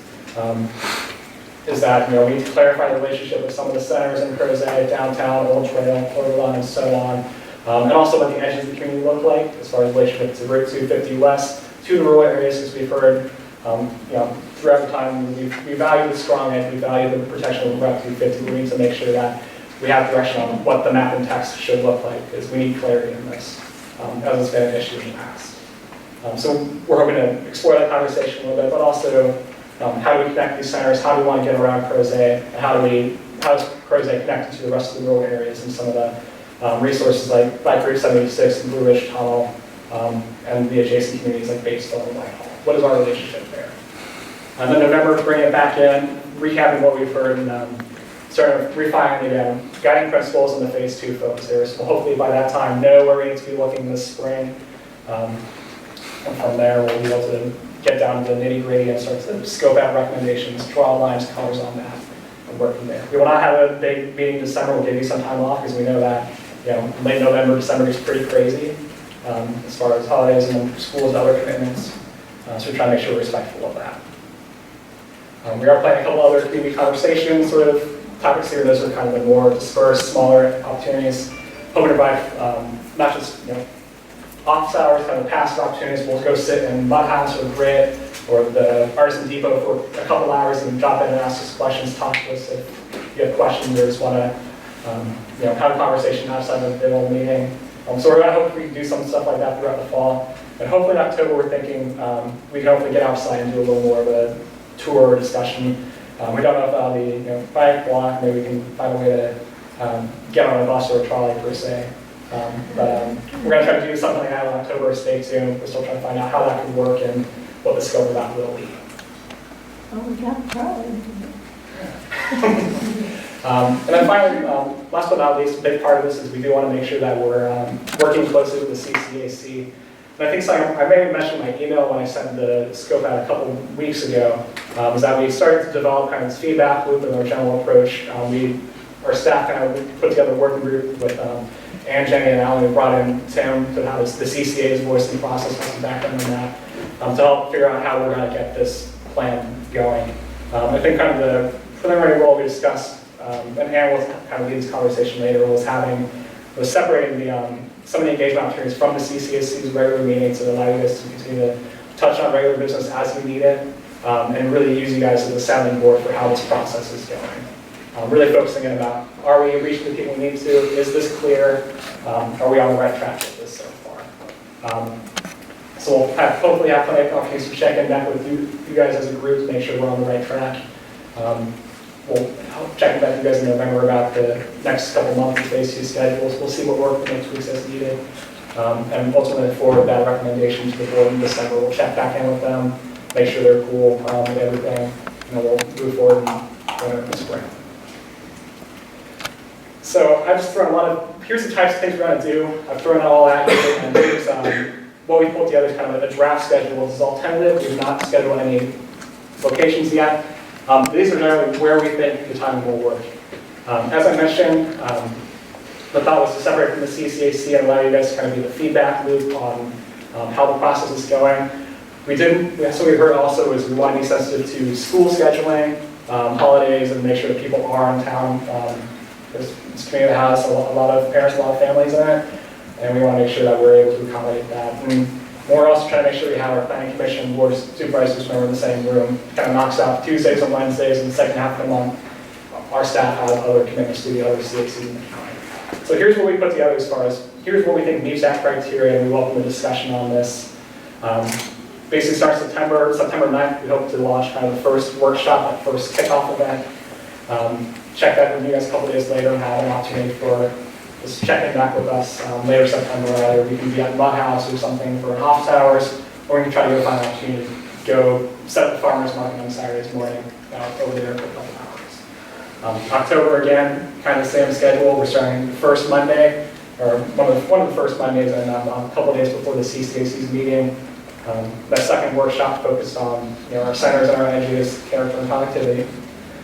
Is that we need to clarify the relationship with some of the centers in Crozet, downtown, Old Trail, Porterline, and so on, and also what the edges of the community look like as far as relationship to Route 250 West, to the rural areas, as we've heard. Throughout the time, we value the strong edge, we value the protection of Route 250. We need to make sure that we have direction on what the map and text should look like, because we need clarity in this, as it's been an issue in the past. So we're hoping to explore that conversation a little bit, but also how do we connect these centers? How do we want to get around Crozet? And how does Crozet connect to the rest of the rural areas and some of the resources like Bike Route 76 and Blue Ridge Tunnel, and the adjacent communities like Batesville and Whitehall? What is our relationship there? And then November, bring it back in, recapping what we've heard in starting to refine again, guiding principles in the phase 2 focus areas. So hopefully by that time, know where we need to be looking this spring. And from there, we'll be able to get down to the nitty gritty and start to scope out recommendations, draw lines, colors on that, and work from there. We will not have a big meeting in December. We'll give you some time off because we know that late November, December is pretty crazy as far as holidays and schools and other commitments. So we try to make sure we're respectful of that. We are planning a couple other community conversation sort of topics here. Those are kind of the more dispersed, smaller opportunities. Hoping to provide not just office hours, kind of passive opportunities. We'll go sit in Mud House or Grit or the Artisan Depot for a couple hours and drop in and ask us questions, talk to us if you have questions or just want to have a conversation outside of the big old meeting. So we're going to hope we can do some stuff like that throughout the fall. And hopefully in October we're thinking we can hopefully get outside and do a little more of a tour or discussion. We don't know if that'll be bike, walk, maybe we can find a way to get on a bus or a trolley per se. But we're going to try to do something like that in October. Stay tuned. We're still trying to find out how that could work and what the scope of that will be. Oh, we got probably. And then finally, last but not least, a big part of this is we do want to make sure that we're working closely with the CCAC. And I think I may have mentioned in my email when I sent the scope out a couple weeks ago, is that we started to develop kind of this feedback loop and our general approach. Our staff kind of put together a working group with Ann, Jenny, and Alan. We brought in Tim to have the CCA's voice in the process, have some background on that, to help figure out how we're going to get this plan going. I think kind of the preliminary role we discussed, and Ann will kind of lead this conversation later, was separating some of the engagement opportunities from the CCAC's regular meetings to allow you guys to continue to touch on regular business as you need it, and really use you guys as a sounding board for how this process is going. Really focusing in about, are we reaching the people we need to? Is this clear? Are we on the right track with this so far? So we'll hopefully have plenty of opportunities to check in back with you guys as a group to make sure we're on the right track. We'll check in back with you guys in November about the next couple months of phase 2 schedules. We'll see what work makes tweaks as needed. And ultimately forward that recommendation to the board in December. We'll check back in with them, make sure they're cool with everything, and then we'll move forward and go into the spring. So I've just thrown here's the types of things we're going to do. I've thrown it all at you, and here's what we pulled together is kind of a draft schedule. This is all tentative. We've not scheduled any locations yet. These are generally where we think the timing will work. As I mentioned, the thought was to separate from the CCAC and allow you guys to kind of be the feedback loop on how the process is going. So we heard also is we want to be sensitive to school scheduling, holidays, and make sure that people are in town. This community has a lot of parents, a lot of families in it, and we want to make sure that we're able to accommodate that. And we're also trying to make sure we have our planning commission, board of supervisors when we're in the same room. Kind of knocks out Tuesdays and Wednesdays, and the second half of the month, our staff has other commitments to the other CACs in the county. So here's what we put together as far as, here's what we think meets that criteria, and we welcome the discussion on this. Basically starts September 9th, we hope to launch kind of the first workshop, that first kickoff event. Check that with you guys a couple days later and have an opportunity for just checking back with us later September. Either we can be at Mud House or something for office hours, or we can try to go find an opportunity to go set up the farmer's market on Saturdays morning over there for a couple hours. October again, kind of the same schedule. We're starting the first Monday, or one of the first Mondays, and a couple days before the CCAC's meeting. That second workshop focused on our centers and our edges, character and connectivity.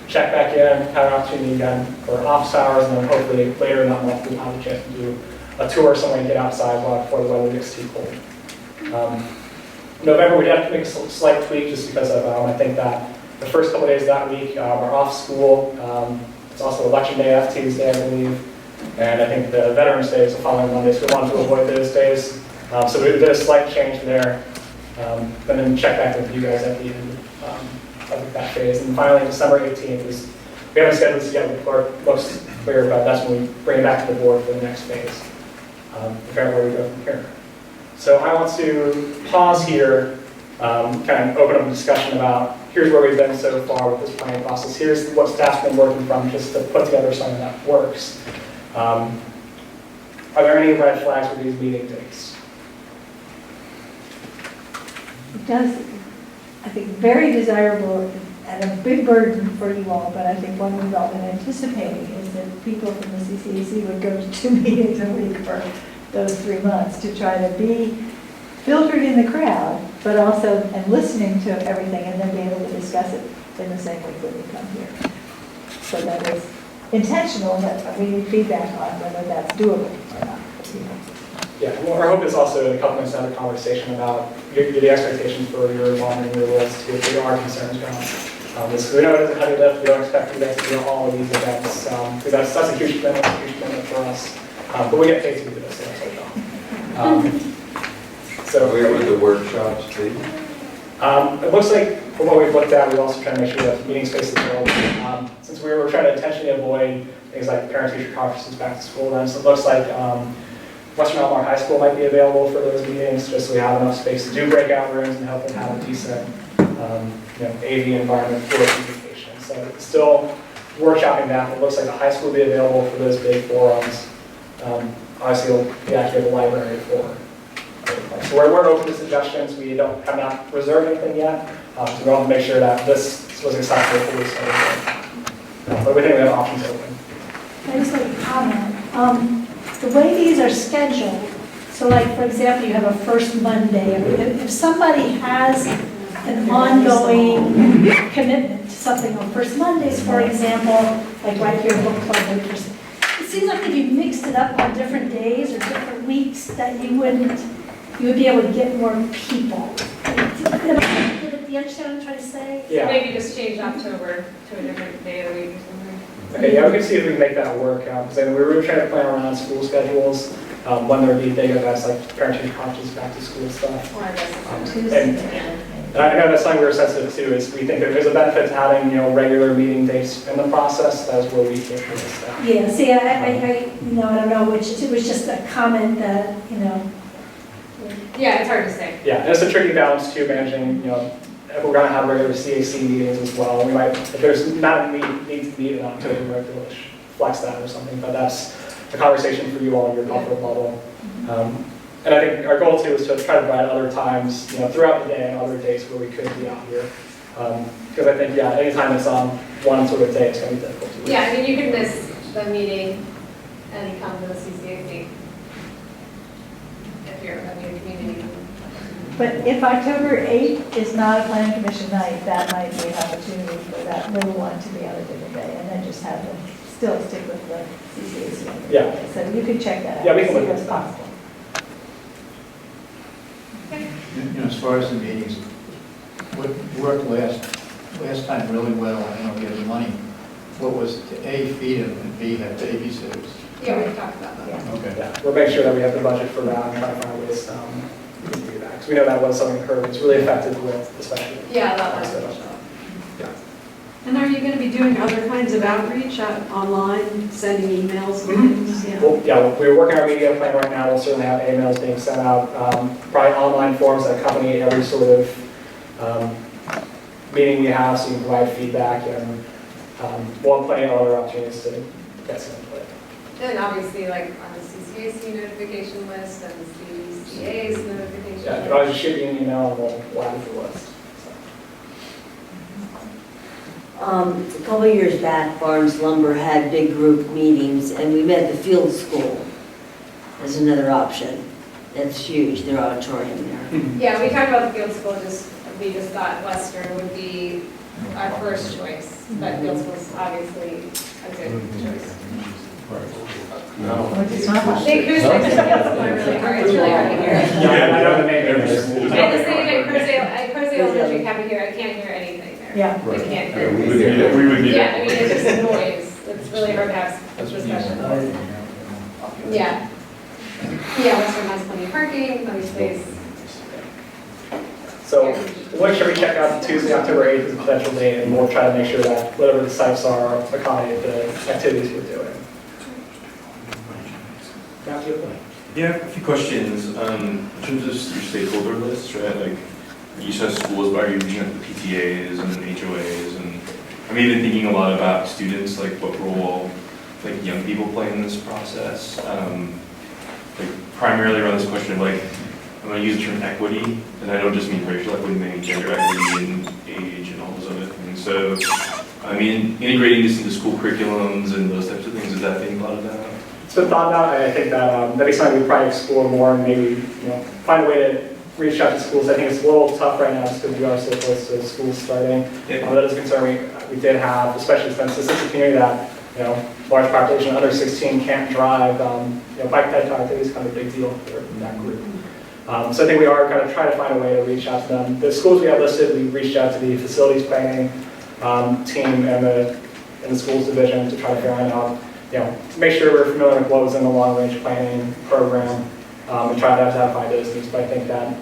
Check back in, have an opportunity again for office hours, and then hopefully later in that month we'll have a chance to do a tour somewhere and get outside before the weather gets too cold. November we'd have to make a slight tweak just because of I think that the first couple days of that week are off school. It's also election day that Tuesday, I believe, and I think the Veterans Day is the following Monday, so we wanted to avoid those days. So we did a slight change there, and then check back with you guys at the end of that phase. And finally, December 18th is, we haven't scheduled this yet before, looks clear, but that's when we bring it back to the board for the next phase, figure out where we go from here. So I want to pause here, kind of open up a discussion about, here's where we've been so far with this planning process, here's what staff's been working from, just to put together something that works. Are there any red flags with these meeting dates? It does, I think, very desirable and a big burden for you all, but I think one we've all been anticipating is that people from the CCAC would go to 2 meetings a week for those 3 months to try to be filtered in the crowd, but also, and listening to everything and then be able to discuss it in the same week that we come here. So that is intentional, but we need feedback on whether that's doable or not for people. Yeah, well, our hope is also in a couple minutes to have a conversation about the expectations for your involvement in your list, if there are concerns around this. We know it is a heavy lift, we don't expect you guys to do all of these events, because that's a huge commitment for us. But we get paid to do this, so that's our job. So Where would the workshops be? it looks like from what we've looked at, we also try to make sure that meeting space is available. Since we were trying to intentionally avoid things like parent-teacher conferences, back-to-school events, it looks like Western Elmore High School might be available for those meetings, just so we have enough space to do breakout rooms and help them have a decent AV environment for communication. So it's still workshopping that. It looks like the high school will be available for those big forums. Obviously, we'll be actually at the library for. So we're open to suggestions. We have not reserved anything yet. So we want to make sure that this was acceptable for this everything. But we think we have options open. I just like to comment. The way these are scheduled, so like, for example, you have a first Monday. If somebody has an ongoing commitment to something on first Mondays, for example, like right here, book club, it seems like if you mixed it up on different days or different weeks, that you would be able to get more people. Do you understand what I'm trying to say? Yeah. Maybe just change October to a different day of the week or something. Okay, yeah, we can see if we can make that work. Because we were trying to plan around school schedules when there would be big events like parent-teacher conferences, back-to-school stuff. Or I guess on And I know that's something we were sensitive to, is we think that there's a benefit to having, regular meeting dates in the process. That's where we fit this stuff. Yeah, see, I don't know which, it was just a comment that, Yeah, it's hard to say. Yeah, and it's a tricky balance too, managing, if we're going to have regular CAC meetings as well, we might, if there's not a need to meet it on October, we might be able to flex that or something, but that's a conversation for you all in your comfort level. And I think our goal too is to try to provide other times, throughout the day and other days where we could be out here. Because I think, anytime it's on one sort of day, it's going to be difficult to. Yeah, I mean, you can miss the meeting and you come to the CCAC if you're having a community meeting. but if October 8th is not a planning commission night, that might be an opportunity for that little one to be on a different day, and then just have them still stick with the CCAC. Yeah. So you can check that out. Yeah, we can see look at what's that. possible. As far as the meetings, what worked last time really well, I know we had the money, what was to A, feed them, and B, have babysitters? Yeah, we talked about that. Yeah. Okay. Yeah, we'll make sure that we have the budget for that and try to find ways we can do that. Because we know that was something Herb was really effective with, especially. Yeah, that was. And are you going to be doing other kinds of outreach online, sending emails and things? Yeah. Well, we're working our media plan right now. We'll certainly have emails being sent out, probably online forms that accompany every sort of meeting we have, so you can provide feedback, and we'll have plenty of other opportunities to get some input. And obviously, like on the CCAC notification list and the CCA's notification Yeah, list. if I just shoot you an email and we'll add it to the list. A couple of years back, Barnes Lumber had big group meetings, and we met at the field school as another option. That's huge, their auditorium there. Yeah, we talked about the field school, we just thought Western would be our first choice, but field school's obviously a good choice. It's not They could say field school really hard, it's really hard to hear. Yeah, I know the name. I had the same at Crozet Elementary cafeteria, I can't hear anything there. Yeah. I can't Yeah, we hear. would need Yeah, I mean, it's just noise, it's really hard to have discussion. Yeah. Yeah, Western has plenty of parking, plenty of space. So we'll make sure we check out Tuesday, October 8th as a potential date, and we'll try to make sure that whatever the sites are accommodate the activities we're doing. Matthew? Yeah, a few questions. In terms of your stakeholder lists, right? Like, you said schools, but are you reaching out to PTAs and HOAs? And I'm even thinking a lot about students, like what role like young people play in this process. Like primarily around this question of like, I'm going to use the term equity, and I don't just mean racial equity, maybe gender equity and age and all those other things. So, I mean, integrating this into school curriculums and those types of things, is that being thought about? It's been thought about, and I think that that'd be something we'd probably explore more and maybe, find a way to reach out to schools. I think it's a little tough right now just because we are so close to schools starting. That is a concern we did have, especially since this is a community that, large population under 16 can't drive. Bike ped activity is kind of a big deal for that group. So I think we are kind of trying to find a way to reach out to them. The schools we have listed, we reached out to the facilities planning team and the schools division to try to figure out, make sure we're familiar with what was in the long-range planning program and try to identify those needs. But I think that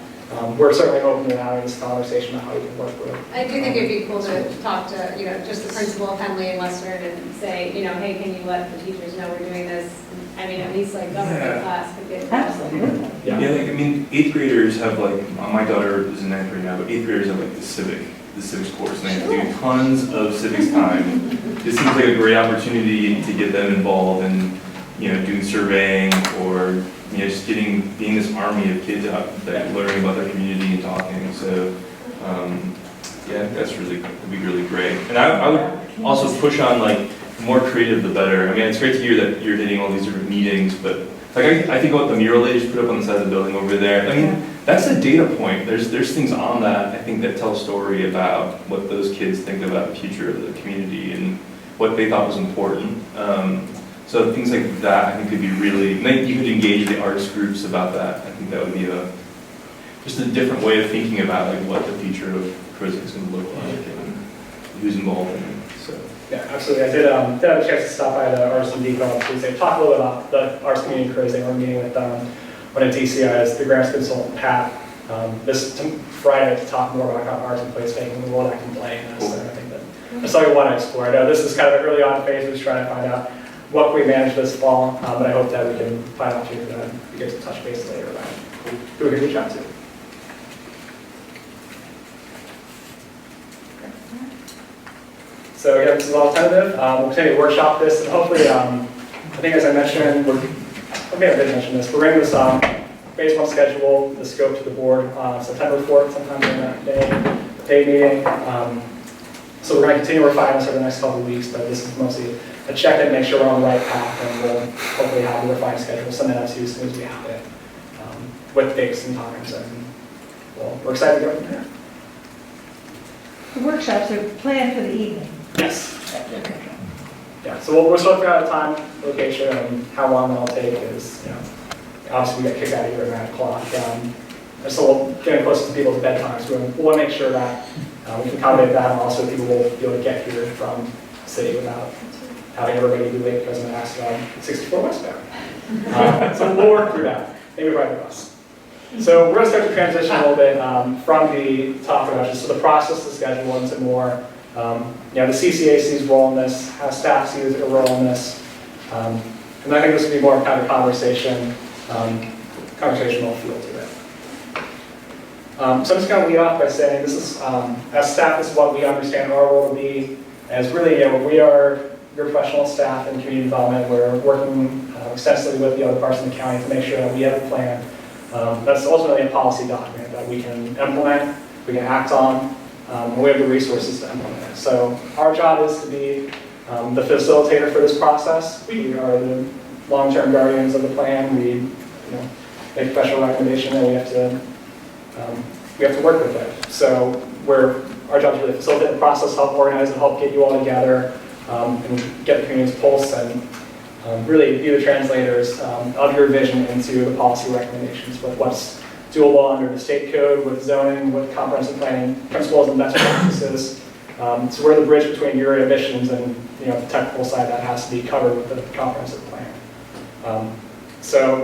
we're certainly open to having this conversation about how we can work with it. I do think it'd be cool to talk to, just the principal of Henley and Western and say, hey, can you let the teachers know we're doing this? I mean, at least like government class could get Absolutely. Yeah, like, I mean, 8th graders have like, my daughter is in 9th grade now, but 8th graders have like the civics course, and they have to do tons of civics time. This seems like a great opportunity to get them involved in, doing surveying or, just being this army of kids out that learning about their community and talking. So, yeah, that'd be really great. And I would also push on like, the more creative, the better. I mean, it's great to hear that you're hitting all these different meetings, but like I think about the mural they just put up on the side of the building over there. I mean, that's a data point. There's things on that I think that tell a story about what those kids think about the future of the community and what they thought was important. So things like that I think could be really. You could engage the arts groups about that. I think that would be just a different way of thinking about like what the future of Crozet is going to look like and who's involved in it. So. Yeah, absolutely. I did have a chance to stop by the Arts and Depot on Tuesday, talk a little bit about the arts community in Crozet. We're meeting with one of DCI as the grants consultant, Pat, this Friday to talk more about how arts and placemaking and the role that can play in this. And I think that's something we want to explore. I know this is kind of an early on phase. We're just trying to find out what we manage this fall, but I hope that we can find out too that we get to touch base later about who we can reach out to. So again, this is all tentative. We'll continue to workshop this, and hopefully, I think as I mentioned, I did mention this, we're bringing this phase 1 schedule, the scope to the board September 4th, sometime during that day meeting. So we're going to continue refining this over the next couple of weeks, but this is mostly a check-in, make sure we're on the right path, and we'll hopefully have the refined schedule, send that out to you as soon as we have it, with dates and times, and we're excited to go from there. The workshops are planned for the evening. Yes. Yeah, so we'll start figuring out a time, location, and how long that'll take is, obviously we got kicked out of here at 9 o'clock. So we're getting close to people's bedtimes. We want to make sure that we can accommodate that, and also people will be able to get here from the city without having everybody be late because of an accident on 64 westbound. So we'll work through that. Maybe ride the bus. So we're going to start to transition a little bit from the top production, so the process, the schedule, into more, the CCAC's role in this, how staff sees a role in this, and I think this will be more kind of conversational feel to it. So I'm just going to lead off by saying this is, as staff, this is what we understand our role to be, as really, we are your professional staff in community development. We're working extensively with the other parts of the county to make sure that we have a plan. That's ultimately a policy document that we can implement, we can act on, and we have the resources to implement it. So our job is to be the facilitator for this process. We are the long-term guardians of the plan. We make a professional recommendation, and we have to work with it. So our job is really to facilitate the process, help organize it, help get you all together, and get the community's pulse, and really be the translators of your vision into the policy recommendations with what's doable under the state code, with zoning, with comprehensive planning principles and best practices. So we're the bridge between your ambitions and the technical side that has to be covered with the comprehensive plan.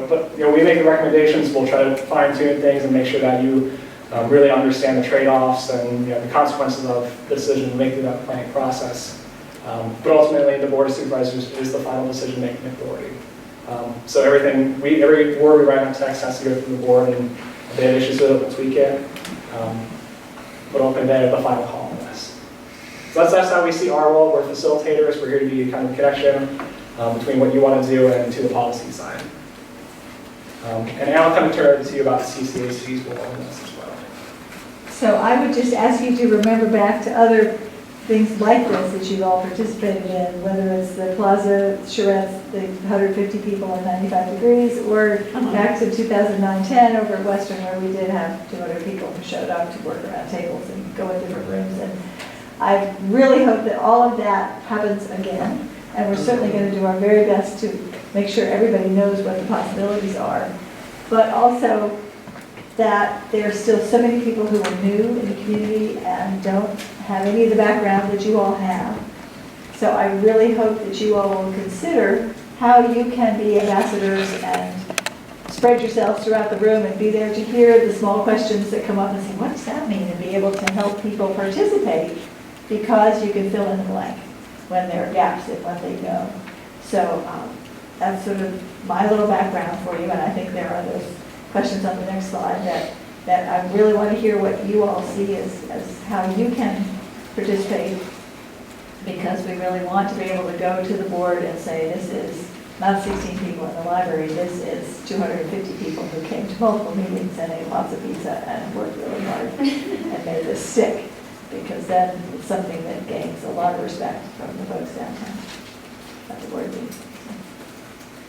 But we make the recommendations. We'll try to fine tune things and make sure that you really understand the trade-offs and the consequences of the decision to make through that planning process. But ultimately, the Board of Supervisors is the final decision-making authority. So every word we write on text has to go through the board, and if they have issues with it, we'll tweak it. But ultimately, they have the final call on this. So that's how we see our role. We're facilitators. We're here to be kind of a connection between what you want to do and to the policy side. And I'll kind of turn it over to you about the CCAC's role in this as well. So I would just ask you to remember back to other things like this that you've all participated in, whether it's the Plaza Charette, the 150 people in 95 degrees, or back to 2009-10 over at Western where we did have 200 people who showed up to work around tables and go in different rooms. And I really hope that all of that happens again, and we're certainly going to do our very best to make sure everybody knows what the possibilities are, but also that there are still so many people who are new in the community and don't have any of the background that you all have. So I really hope that you all will consider how you can be ambassadors and spread yourselves throughout the room and be there to hear the small questions that come up and say, what does that mean? And be able to help people participate, because you can fill in the blank when there are gaps in what they know. So that's sort of my little background for you, and I think there are those questions on the next slide that I really want to hear what you all see as how you can participate, because we really want to be able to go to the board and say, this is not 16 people in the library, this is 250 people who came to multiple meetings and ate lots of pizza and worked really hard and made this stick, because then it's something that gains a lot of respect from the folks downtown at the board meeting.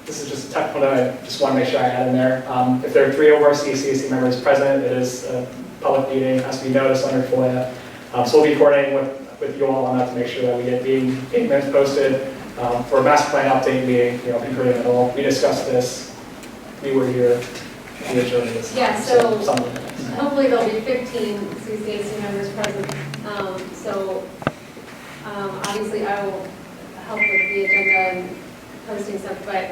This is just a technical note, I just want to make sure I add in there. If there are 3 of our CCAC members present, it is a public meeting, it has to be noticed under FOIA. So we'll be coordinating with you all on that to make sure that we get meeting minutes posted. For a master plan update meeting, be pretty minimal. We discussed this, we were here, we adjourned this. Yeah, so something. hopefully there'll be 15 CCAC members present. Obviously I will help with the agenda and posting stuff, but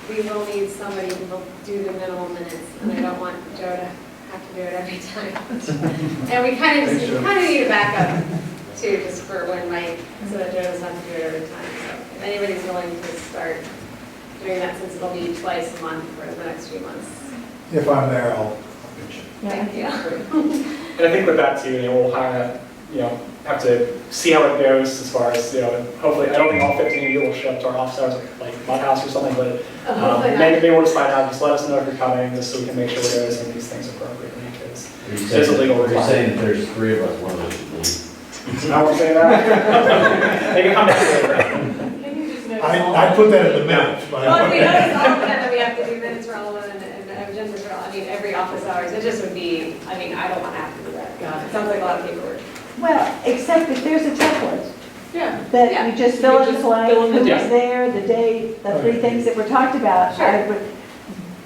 we will need somebody who will do the minimal minutes, and I don't want Joe to have to do it every time. And we kind of need a backup too, just for when Mike, so that Joe doesn't have to do it every time. So if anybody's willing to start doing that, since it'll be twice a month for the next few months. If I'm there, I'll pitch in. Thank you. And I think with that too, we'll have to see how it goes as far as, hopefully, I don't think all 15 of you will show up to our office hours like my house or something, but maybe we'll just find out, just let us know if you're coming, just so we can make sure we're noticing these things appropriately, because it's a legal requirement. You're saying if there's 3 of us, one of us should leave. I won't say that. They can come back later. I put that in the minutes, but. Well, if we notice all of them, that we have to do minutes for all of them and agendas for all, every office hours, it just would be, I don't want to have to do that. God, it sounds like a lot of paperwork. Well, except if there's a template Yeah. that you just fill in the blank, who was Yeah. there, the date, the 3 things that were talked about. Sure.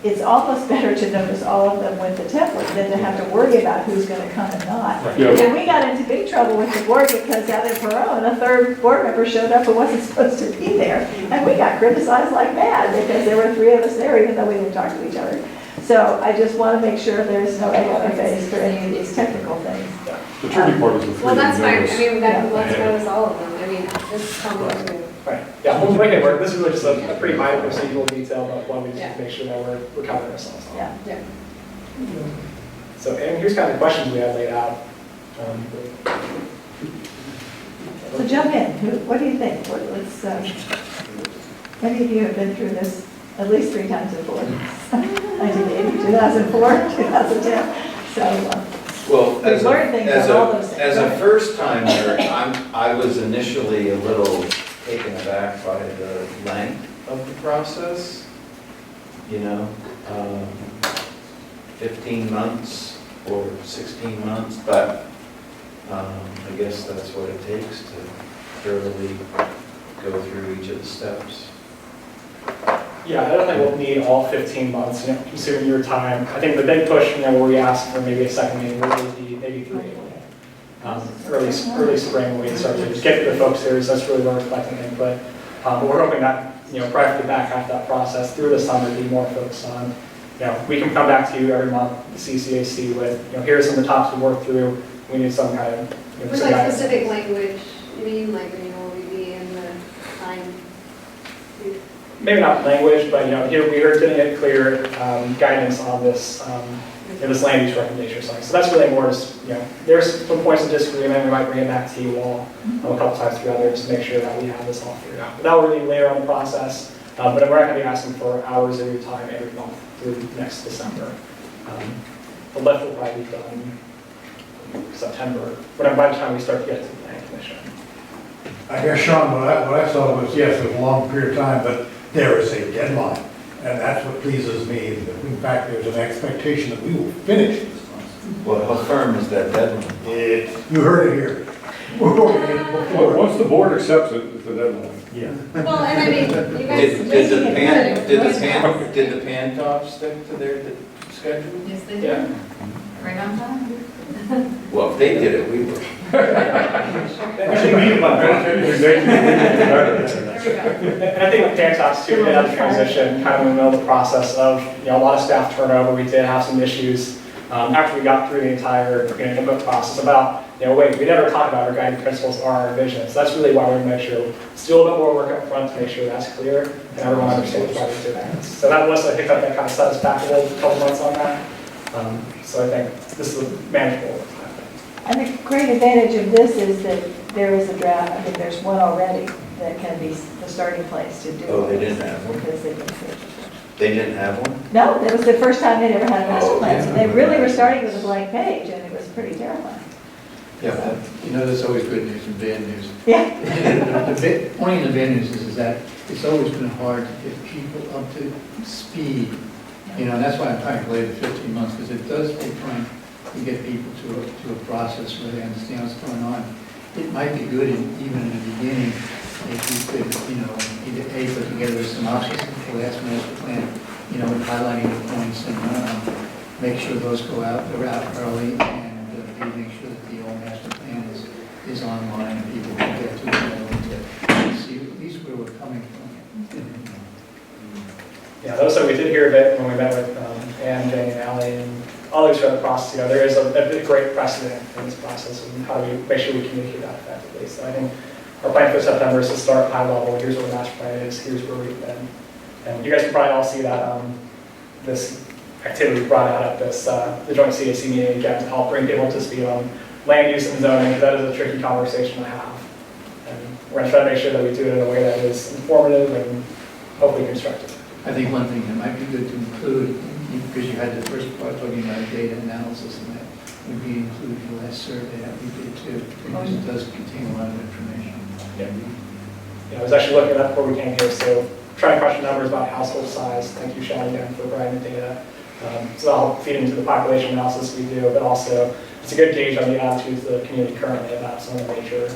It's almost better to notice all of them with the template than to have to worry about who's going to come and not. Yeah. And we got into big trouble with the board because out of Perone, a 3rd board member showed up who wasn't supposed to be there. And we got criticized like mad because there were 3 of us there, even though we didn't talk to each other. So I just want to make sure there's no egg on our face for any of these technical things. The tricky part is the 3 Well, that's fine, members. let's notice all of them, this comes to. Right, yeah, we'll make it work. This is really just a pretty minor procedural detail, but one we just Yeah. make sure that we're covering ourselves on. Yeah. So, and here's kind of the questions we had laid out. So jump in. What do you think? Many of you have been through this at least 3 times before. 1980, 2004, 2010. So Well, we've learned things on all those things. as a first timer, I was initially a little taken aback by the length of the process. 15 months or 16 months, but I guess that's what it takes to thoroughly go through each of the steps. Yeah, I don't think we'll need all 15 months, considering your time. I think the big push, where we asked for maybe a second meeting, will be maybe 3. Early spring, we start to just get to the folk series, that's really where we're collecting input. But we're hoping that, prior to the back half of that process, through the summer, be more focused on, we can come back to you every month, the CCAC, with, here are some of the topics we worked through, we need some kind of, With some guidance. specific language, will we be in the time? Maybe not language, but here we are getting it clear guidance on this, this land use recommendation or something. So that's really more just, there's some points of disagreement, we might bring it back to you all a couple times together just to make sure that we have this all figured out. But that will really later on the process, but we're not going to be asking for hours of your time every month through next December. The lift will probably be done in September, by the time we start to get to the plan commission. population. I guess, Sean, what I saw was, yes, it was a long period of time, but there is a deadline. And that's what pleases me, that in fact, there's an expectation that we will finish this month. Well, how firm is that deadline? You heard it here. We're going to get it before. Once the board accepts it, it's a deadline. Yeah. Well, and I mean, you guys. Did the Pantops stick to their schedule? Yes, they Yeah. did. Right on time. Well, if they did it, we would. And I think with Pantops too, we did have a transition kind of in the middle of the process of, a lot of staff turnover. We did have some issues after we got through the entire input process about, wait, we never talked about our guiding principles or our vision. So that's really why we're going to make sure, let's do a little bit more work up front to make sure that's clear and everyone understands why we're doing that. So that was a hiccup that kind of set us back a couple months on that. So I think this is manageable. And the great advantage of this is that there is a draft, I think there's one already that can be the starting place to do. Oh, they didn't have one? Because they didn't. They didn't have one? No, it was the first time they'd ever had a master Oh, plan, so yeah. they really were starting with a blank page, and it was pretty terrifying. Yeah, but there's always good news and bad news. Yeah. The point of the bad news is that it's always been hard to get people up to speed. And that's why I'm trying to delay the 15 months, because it does take time to get people to a process where they understand what's going on. It might be good, even in the beginning, if you could, either put together a synopsis of the last master plan, and highlighting the points and make sure those go out, they're out early, and make sure that the old master plan is online and people can get to it, to see at least where we're coming from. Yeah, those that we did hear a bit when we met with Ann, Jane, and Allie, and others throughout the process. There is a great precedent in this process, and how do we make sure we communicate that effectively. So I think our plan for September is to start high level. Here's what the master plan is. Here's where we've been. And you guys can probably all see that this activity brought out at this the joint CAC meeting again to help bring people up to speed on land use and zoning, because that is a tricky conversation to have. And we're going to try to make sure that we do it in a way that is informative and hopefully constructive. I think one thing that might be good to include, because you had the first part talking about data analysis, and that would be included in the last survey that we did too, because it does contain a lot of information. Yeah. I was actually looking at that before we came here, so trying to crush numbers about household size. Thank you, Shannon, again, for providing the data. So that'll feed into the population analysis we do, but also it's a good gauge on the attitudes of the community currently about some of the major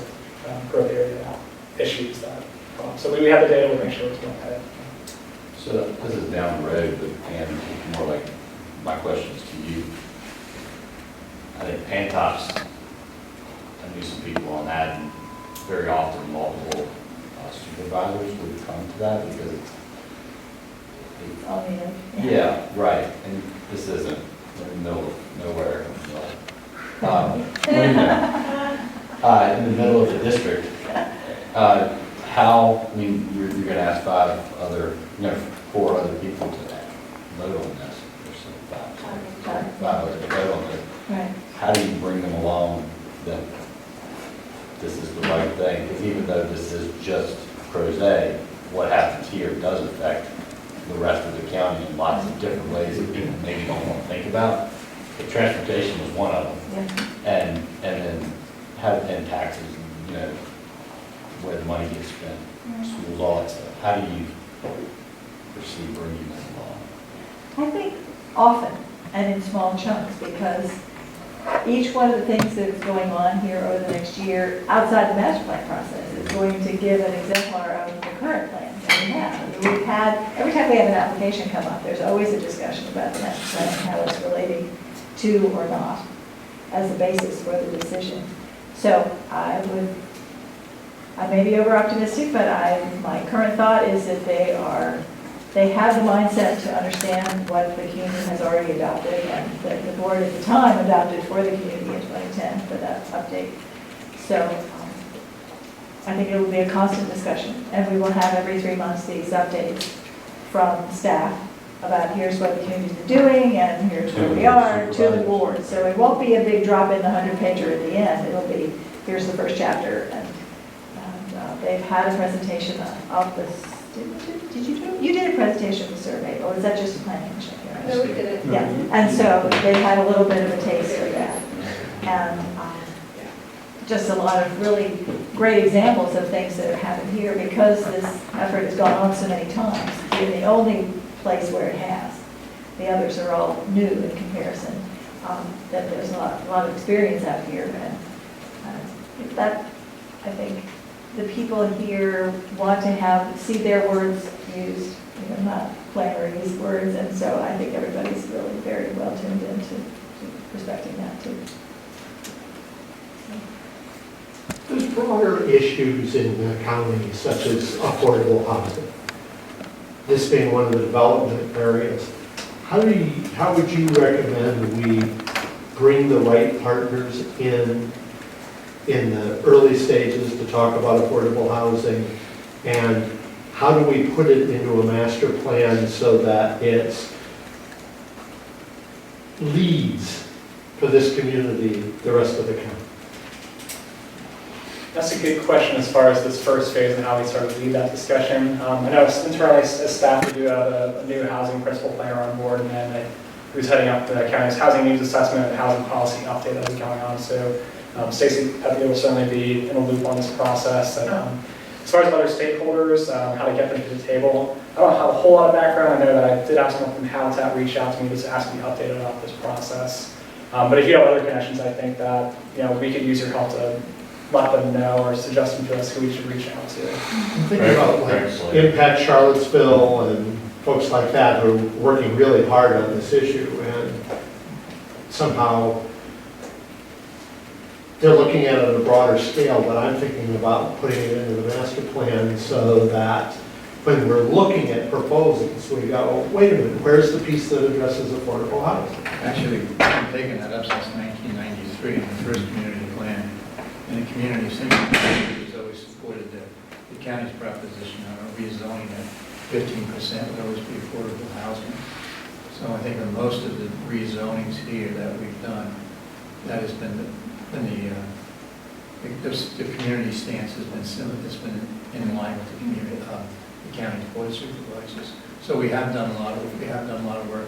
growth area issues that so we have the data, we'll make sure it's going ahead. So this is down the road, but and more like my questions to you. I think Pantops, I knew some people on that, and very often multiple supervisors would come to that because it's. Yeah, right, and this isn't in the middle of nowhere. In the middle of the district, how, I mean, you're going to ask four other people to vote on this, or five others to vote on this. Right. How do you bring them along that this is the right thing? Because even though this is just Crozet, what happens here does affect the rest of the county in lots of different ways that people maybe don't want to think about. But transportation was one of them. Yeah. And then and taxes, where the money gets spent, schools, all that stuff. How do you foresee bringing them along? I think often and in small chunks, because each one of the things that is going on here over the next year outside the master plan process is going to give an exemplar of the current plans that we have. I mean, we've had, every time we have an application come up, there's always a discussion about the master plan and how it's relating to or not as a basis for the decision. So I may be over optimistic, but my current thought is that they have the mindset to understand what the community has already adopted, and that the board at the time adopted for the community in 2010 for that update. So I think it will be a constant discussion, and we will have every 3 months these updates from staff about here's what the community's been doing, and here's where we are, to the board. So it won't be a big drop in the 100-pager at the end. It'll be, here's the first chapter, and they've had a presentation of this. Did you do it? You did a presentation of the survey, or was that just a planning commission? No, we did it. Yeah, and so they had a little bit of a taste of that. And just a lot of really great examples of things that are happening here because this effort has gone on so many times. We're the only place where it has. The others are all new in comparison. That there's a lot of experience out here, and that, I think, the people here want to see their words used, not Flannery's words, and so I think everybody's really very well tuned into respecting that too. There's broader issues in the county such as affordable housing. This being one of the development areas. How would you recommend we bring the right partners in the early stages to talk about affordable housing? And how do we put it into a master plan so that it leads for this community the rest of the county? That's a good question as far as this first phase and how we sort of lead that discussion. I know internally as staff, we do have a new housing principal planner on board, and then who's heading up the county's housing needs assessment and housing policy update that is going on. So Stacy Pepe will certainly be in a loop on this process. And, as far as other stakeholders, how to get them to the table, I don't have a whole lot of background. I know that I did have someone from Habitat reach out to me just to ask me updated about this process. But if you have other connections, I think that we could use your help to let them know or suggest them to us who we should reach out to. Think about like Impact Charlottesville and folks like that who are working really hard on this issue, and somehow they're looking at it on a broader scale, but I'm thinking about putting it into the master plan so that when we're looking at proposals, we go, wait a minute, where's the piece that addresses affordable housing? Actually, we've been taking that up since 1993 in the first community plan. And the community has always supported the county's proposition on rezoning at 15% would always be affordable housing. So I think on most of the rezonings here that we've done, that has been the community stance has been similar. It's been in line with the community, the county's board of supervisors. So we have done a lot of work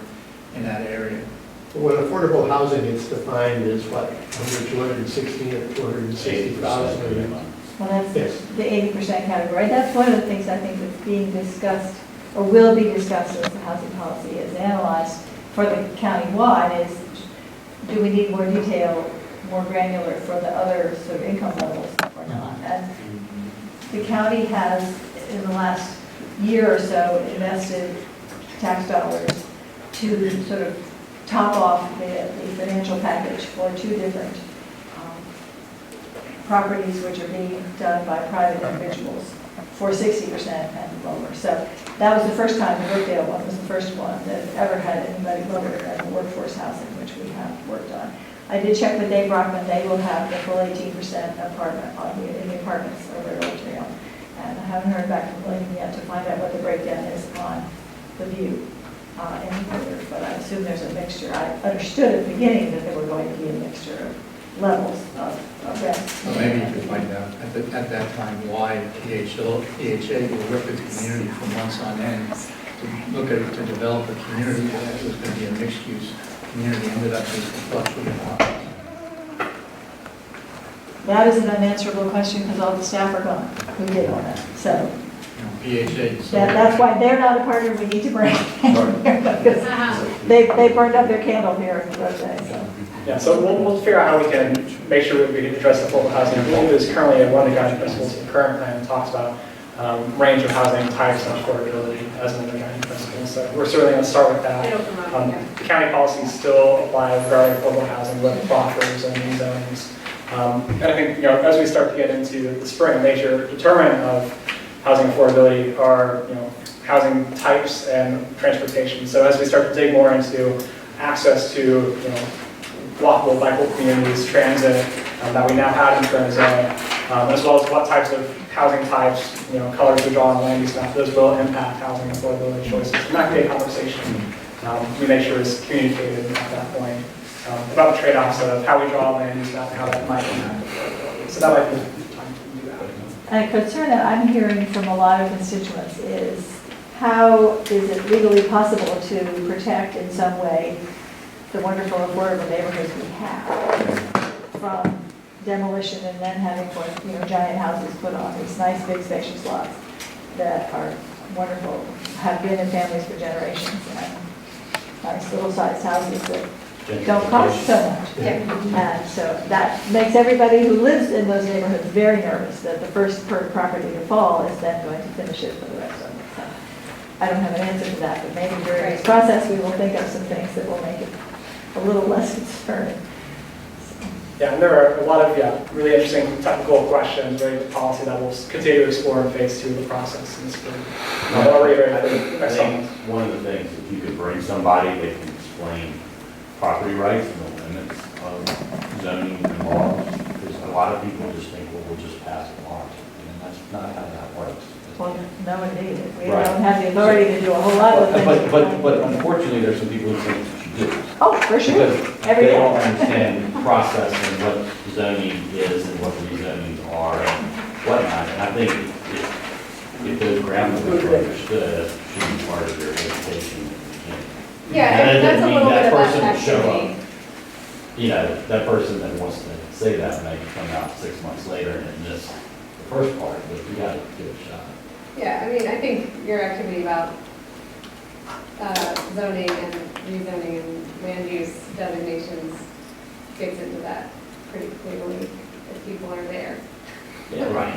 in that area. When affordable housing is defined as what, under 260 or 260,000? Well, that's the 80% category. That's one of the things I think that's being discussed or will be discussed as the housing policy is analyzed for the county-wide is, do we need more detail, more granular for the other sort of income levels or not? And the county has, in the last year or so, invested tax dollars to sort of top off the financial package for two different properties which are being done by private individuals for 60% and lower. So that was the first time the Brookdale one was the first one that ever had anybody lower than the workforce housing, which we have worked on. I did check with Dave Brockman. They will have the full 18% apartment in the apartments over at Old Trail. And I haven't heard back from William yet to find out what the breakdown is on the view. But I assume there's a mixture. I understood at the beginning that there were going to be a mixture of levels of rent. Well, maybe you could find out at that time why EHA will work with the community for months on end to develop a community that was going to be a mixed-use community, ended up being fluctuating. That is an unanswerable question because all the staff are gone who did all that. So. PHA. That's why they're not a partner we need to bring in because they burned up their candle here in those days. So. Yeah, so we'll figure out how we can make sure we can address the affordable housing. I believe there's currently one of the guiding principles of the current plan talks about range of housing types and affordability as one of the guiding principles. So we're certainly going to start with that. The county policies still apply regarding affordable housing with buffers and rezonings. And I think as we start to get into the spring, a major determinant of housing affordability are housing types and transportation. So as we start to dig more into access to walkable, bikeable communities, transit that we now have in current zoning, as well as what types of housing types, colors we draw on land use map, those will impact housing affordability choices. And that can be a conversation we make sure is communicated at that point about the trade-offs of how we draw land use map and how that might impact affordability. So that might be the time to do that. And a concern that I'm hearing from a lot of constituents is how is it legally possible to protect in some way the wonderful affordable neighborhoods we have from demolition and then having, giant houses put on these nice big spacious lots that are wonderful, have been in families for generations, and nice little sized houses that don't cost so much. And so that makes everybody who lives in those neighborhoods very nervous that the first property to fall is then going to finish it for the rest of it. So I don't have an answer to that, but maybe during this process, we will think of some things that will make it a little less concerning. Yeah, and there are a lot of, really interesting technical questions related to policy that we'll continue to explore in phase 2 of the process. And I'll reiterate I that. think one of the things, if you could bring somebody that can explain property rights and the limits of zoning and laws, because a lot of people just think, well, we'll just pass it on, and that's not how that works. Well, no, indeed. We Right. don't have the authority to do a whole lot of things. But unfortunately, there's some people who think that you do. Oh, for sure. Because Every they day. don't understand the process and what zoning is and what rezonings are and whatnot. And I think if those ground rules are understood, that should be part of your education. Yeah, And it that's a doesn't mean little that bit of person that will show activity. up. You know, that person that wants to say that may come out 6 months later and miss the first part, but you gotta give it a shot. Yeah, I mean, I think your activity about zoning and rezoning and land use designations gets into that pretty clearly if people are there. Yeah, right.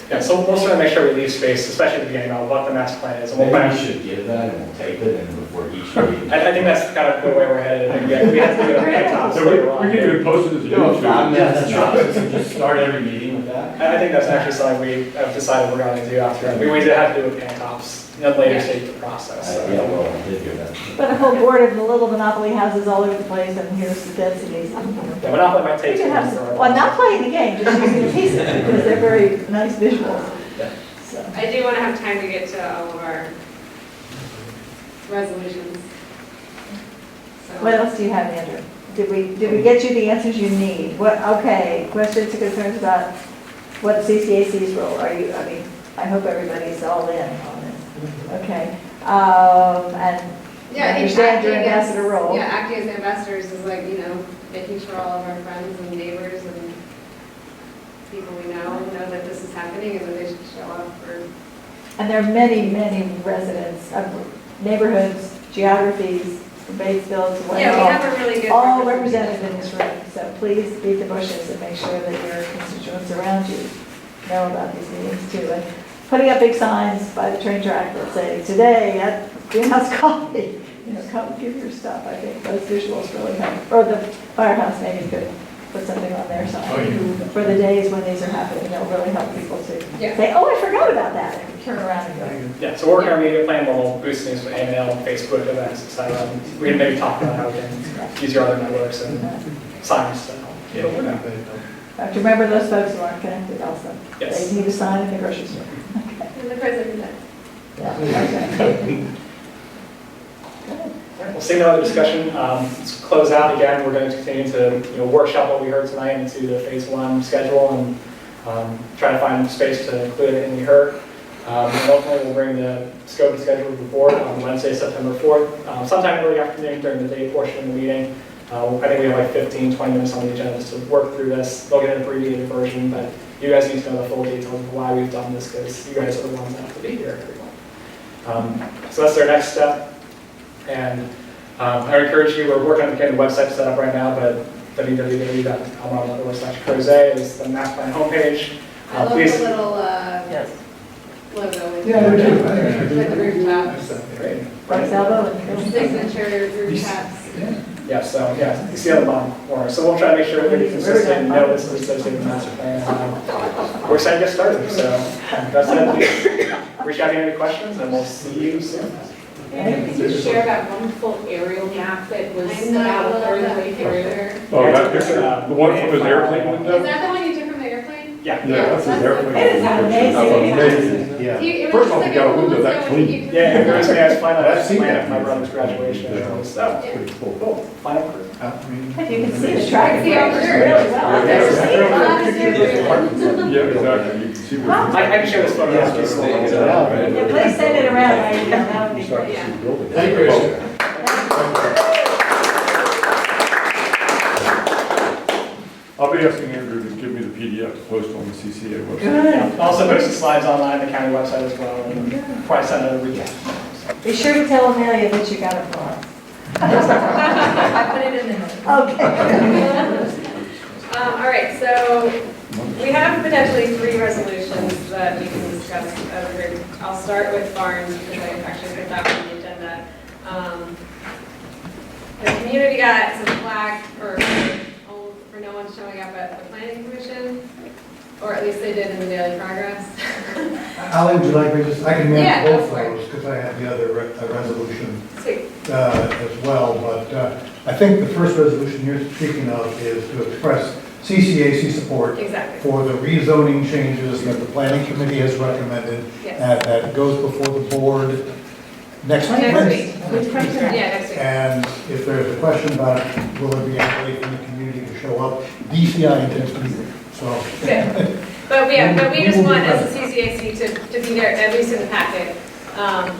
Yeah, so we'll sort of make sure we leave space, especially at the beginning, about what the master plan is. And we'll Maybe plan. we should give that and we'll take it and before each meeting. I think that's kind of the way we're headed. And we have to do it at top. So we can even post it as a Do a YouTube. 5-minute synopsis and just start every meeting with that. I think that's actually something we have decided we're going to do after. We did have to do with Pantops in a later stage of the process. So. Yeah, well, I did hear that. But a whole board of the little monopoly houses all over the place, and here's the densities. Yeah, Monopoly might take We can have some. some, well, not playing the game, just using the pieces, because they're very nice visuals. Yeah. So, I do want to have time to get to all of our resolutions. So- what else do you have, Andrew? Did we get you the answers you need? Okay, questions or concerns about what CCAC's role? I hope everybody's all in on this. Okay, and Yeah, I think understand your acting as- ambassador role. Yeah, acting as ambassadors is like, making sure all of our friends and neighbors and people we know that this is happening and that they should show up for. And there are many, many residents of neighborhoods, geographies, from Batesville to Yeah, we have Whitehall, a really good. all represented in this room. So please beat the bushes and make sure that your constituents around you know about these meetings too. And putting up big signs by the train track that say, today at Greenhouse Coffee, come give your stuff. I think those visuals really help. Or the firehouse maybe could put something on their sign. For the days when these are happening, they'll really help people to Yeah. say, oh, I forgot about that, and turn around and go. Yeah, so we're working on our media plan, we'll boost things with email, Facebook events, et cetera. And we can maybe talk about how we can use your other networks and signs to help. Yeah. Have to remember those folks who aren't connected also. Yes. They need a sign in the grocery store. Okay. And the president. Yeah, okay. We'll see no other discussion. Let's close out again. We're going to continue to workshop what we heard tonight into the phase 1 schedule and try to find space to include anything we heard. And ultimately, we'll bring the scope and schedule to the board on Wednesday, September 4th, sometime early afternoon during the day portion of the meeting. I think we have like 15, 20 minutes on the agenda to work through this. They'll get an abbreviated version, but you guys need to know the full details of why we've done this because you guys are the ones that have to be here every month. So that's their next step. And I encourage you, we're working on getting the website set up right now, but www.almar.org/Crozet is the master plan homepage. I love the Please. little Yes. logo with Yeah, we do. with the rooftops, Great. Bryce Elbow and signature rooftops. Yeah, so, yeah, you see on the bottom corner. So we'll try to make sure everybody's consistent and know this is associated with the master plan. We're excited to get started, so that's it. Reach out if you have any questions, and we'll see you soon. And can you share that wonderful aerial map that was I know, about a I third love of the way that through? picture. Oh, that picture, the one from his airplane Is window? that the one you took from the airplane? Yeah. Yeah, that's his airplane. It is amazing. Amazing, yeah. It was First just off, like you got a a window little that so clean. you could- Yeah, it was me, I was flying out I've that seen plan that. at my brother's graduation. Yeah. So, Pretty cool. cool, final crew. If you can see the track See how really we're- well. I've never seen it. Yeah, exactly, you can see where. I can share this photo. Yeah, Just- Yeah, please send it around while you're down. That would be great. Thank you, Richard. I'll be asking Andrew to give post on the CCA website. Good. Also post the slides online on the county website as well, and probably send out a recap. Be sure to tell Amelia that you got it for us. I put it in the notes. Okay. All right, so we have potentially 3 resolutions that we can discuss as a group. I'll start with Barnes because I actually put that on the agenda. The community got some flack for no one showing up at the planning commission, or at least they did in the Daily Progress. Alan, would you like me to, I can Yeah, manage go both for it. those, because I have the other resolution Sweet. as well, but I think the first resolution you're speaking of is to express CCAC support Exactly. for the rezoning changes that the planning committee has recommended, Yes. that goes before the board next week. Next week. Yeah. Yeah, next week. And if there's a question about it, will there be anybody from the community to show up, DCI intends to be there, so. Good. But we just want, as a CCAC, to be there, at least in the packet,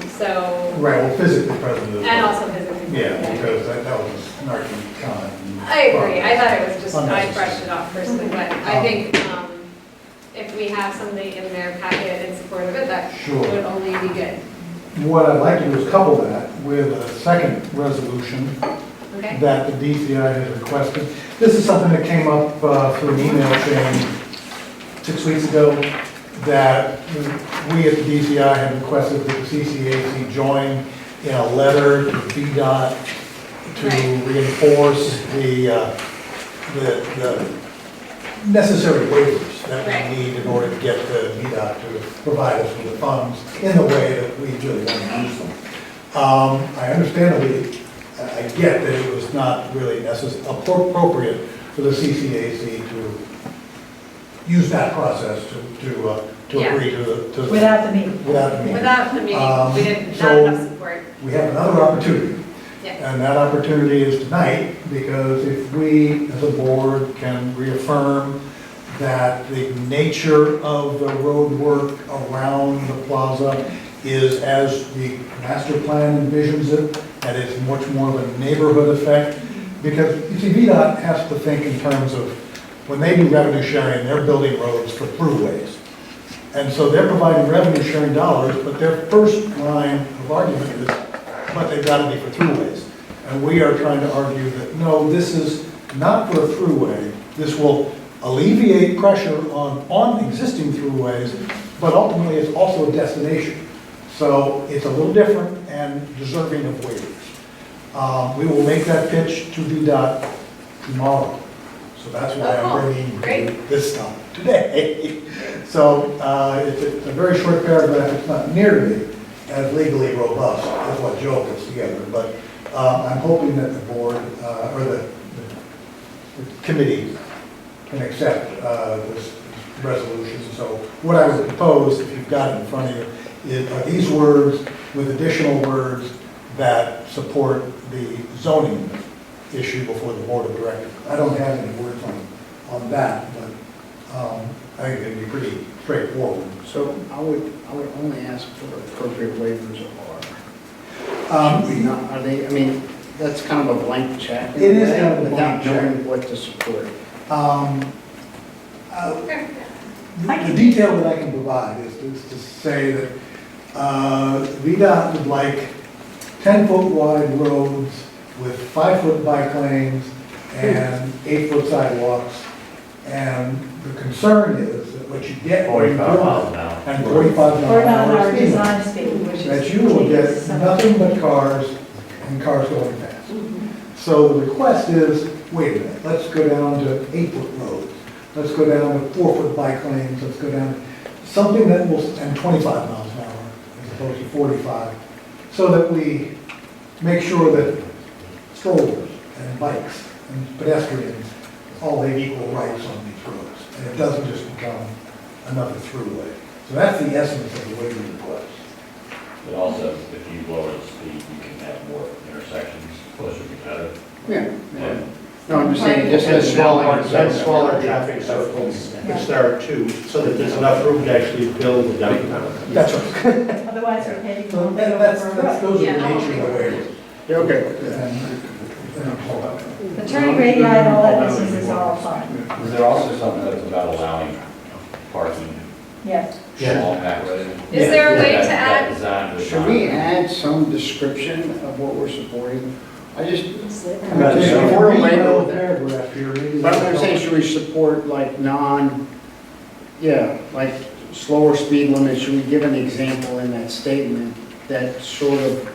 so. Right, well, physically present as well. And also physically. Yeah, because that was a snarky comment. I agree, I thought it was just, I brushed it off personally, but I think, if we have something in their packet in support of it, that Sure. would only be good. What I'd like to do is couple that with a second resolution Okay? that the DCI has requested. This is something that came up through an email chain 6 weeks ago, that we at the DCI have requested that the CCAC join in a letter to VDOT to reinforce the necessary waivers that we need in order to get the VDOT to provide us with the funds in the way that we really want to use them. I understandably, I get that it was not really appropriate for the CCAC to use that process to agree to the. Without the meeting. Without the meeting. Without the meeting, we didn't, not So enough support. we have another opportunity. Yeah. And that opportunity is tonight, because if we, as a board, can reaffirm that the nature of the road work around the plaza is as the master plan envisions it, that it's much more of a neighborhood effect, because, you see, VDOT has to think in terms of, when they do revenue sharing, they're building roads for throughways. And so they're providing revenue sharing dollars, but their first line of argument is, but they've got to be for throughways. And we are trying to argue that, no, this is not for a throughway. This will alleviate pressure on existing throughways, but ultimately it's also a destination. So it's a little different and deserving of waivers. We will make that pitch to VDOT tomorrow. So that's why I'm bringing this stuff today. So it's a very short paragraph. It's not nearly as legally robust as what Joe puts together, but I'm hoping that the board or the committee can accept this resolution. So what I would propose, if you've got it in front of you, are these words with additional words that support the zoning issue before the board of directors. I don't have any words on that, but I think it'd be pretty straightforward. So I would only ask for appropriate waivers are they, I mean, that's kind of a blank check. It is kind of a blank check. Without knowing what to support. The detail that I can provide is to say that VDOT would like 10-foot wide roads with 5-foot bike lanes and 8-foot sidewalks. And the concern is that what you get when you 45 build miles it, an hour. and 45 miles an hour Our speed design limit, speed, which is. that you will get nothing but cars and cars going fast. So the request is, wait a minute, let's go down to 8-foot roads. Let's go down to 4-foot bike lanes. Let's go down to something that will, and 25 miles an hour as opposed to 45, so that we make sure that strollers and bikes and pedestrians all have equal rights on these roads. And it doesn't just become another throughway. So that's the essence of the waiver request. But also, if you lower the speed, you can have more intersections closer together. Yeah. No, I'm just saying, just And as smaller traffic circles, which there are two, so that there's enough room to actually build the downtown. That's right. Otherwise, we're paying. So those are the nature of the waivers. Yeah, okay. The turning radii and all that business is all fine. Is there also something that's about allowing parking Yes. along that road. Is there a way to That add, design was Should not- we add some description of what we're supporting? I just, just Yeah. before we Read go the there. paragraph here, maybe But I'm that'll saying, help. should we support like like slower speed limits? Should we give an example in that statement that sort of,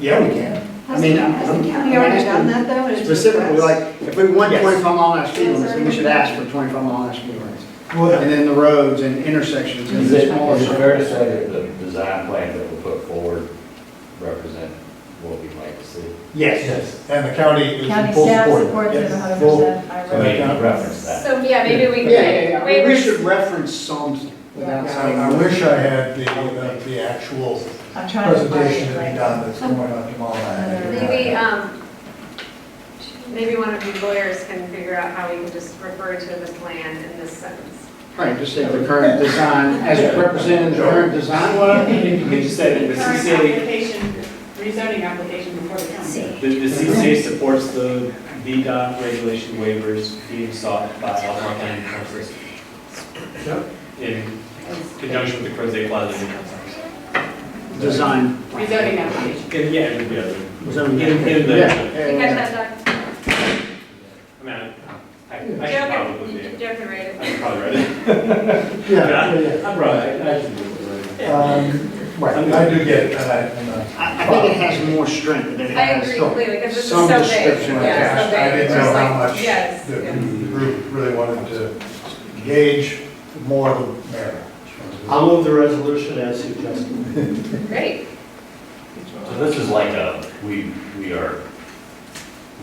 Yeah, we can. Has the county already done that though? It's specifically, like, if we want Yes. 25-mile-an-hour speed limits, then we should ask for 25-mile-an-hour speed limits. Well, And then the roads and intersections and Is the it smaller. is it fair to say that the design plan that we put forward represent what we'd like to see? yes, and the county is in County full staff support. supports it Yes, 100%. full- I So read maybe that. reference that. so yeah, maybe we Yeah, could, we waivers, should reference some without saying. I wish I had the actual I'm trying to find presentation it to be right done that's going on tomorrow night. maybe one of you lawyers can figure out how we can just refer to the plan in this sentence. Right, just say the current design, as represented in the current design. Well, you could just say that the Current CCA, application, rezoning application before the council. the CCA supports the VDOT regulation waivers being sought by Albemarle County Council in conjunction with the Crozet Plaza New Council. Design. Rezoning application. Yeah, in the, You catch that, Doug? I mean, I should probably be. Joe can read it. I should probably write it. Yeah, I'm right, I should do it. Right, I do get it, I think it has more strength than it I has. agree completely, because this is Some so big. description, Yeah, so big. I didn't Just know how like- much Yes, the yeah. group really wanted to engage, more the merrier. I'll move the resolution as suggested. Great. So this is like we are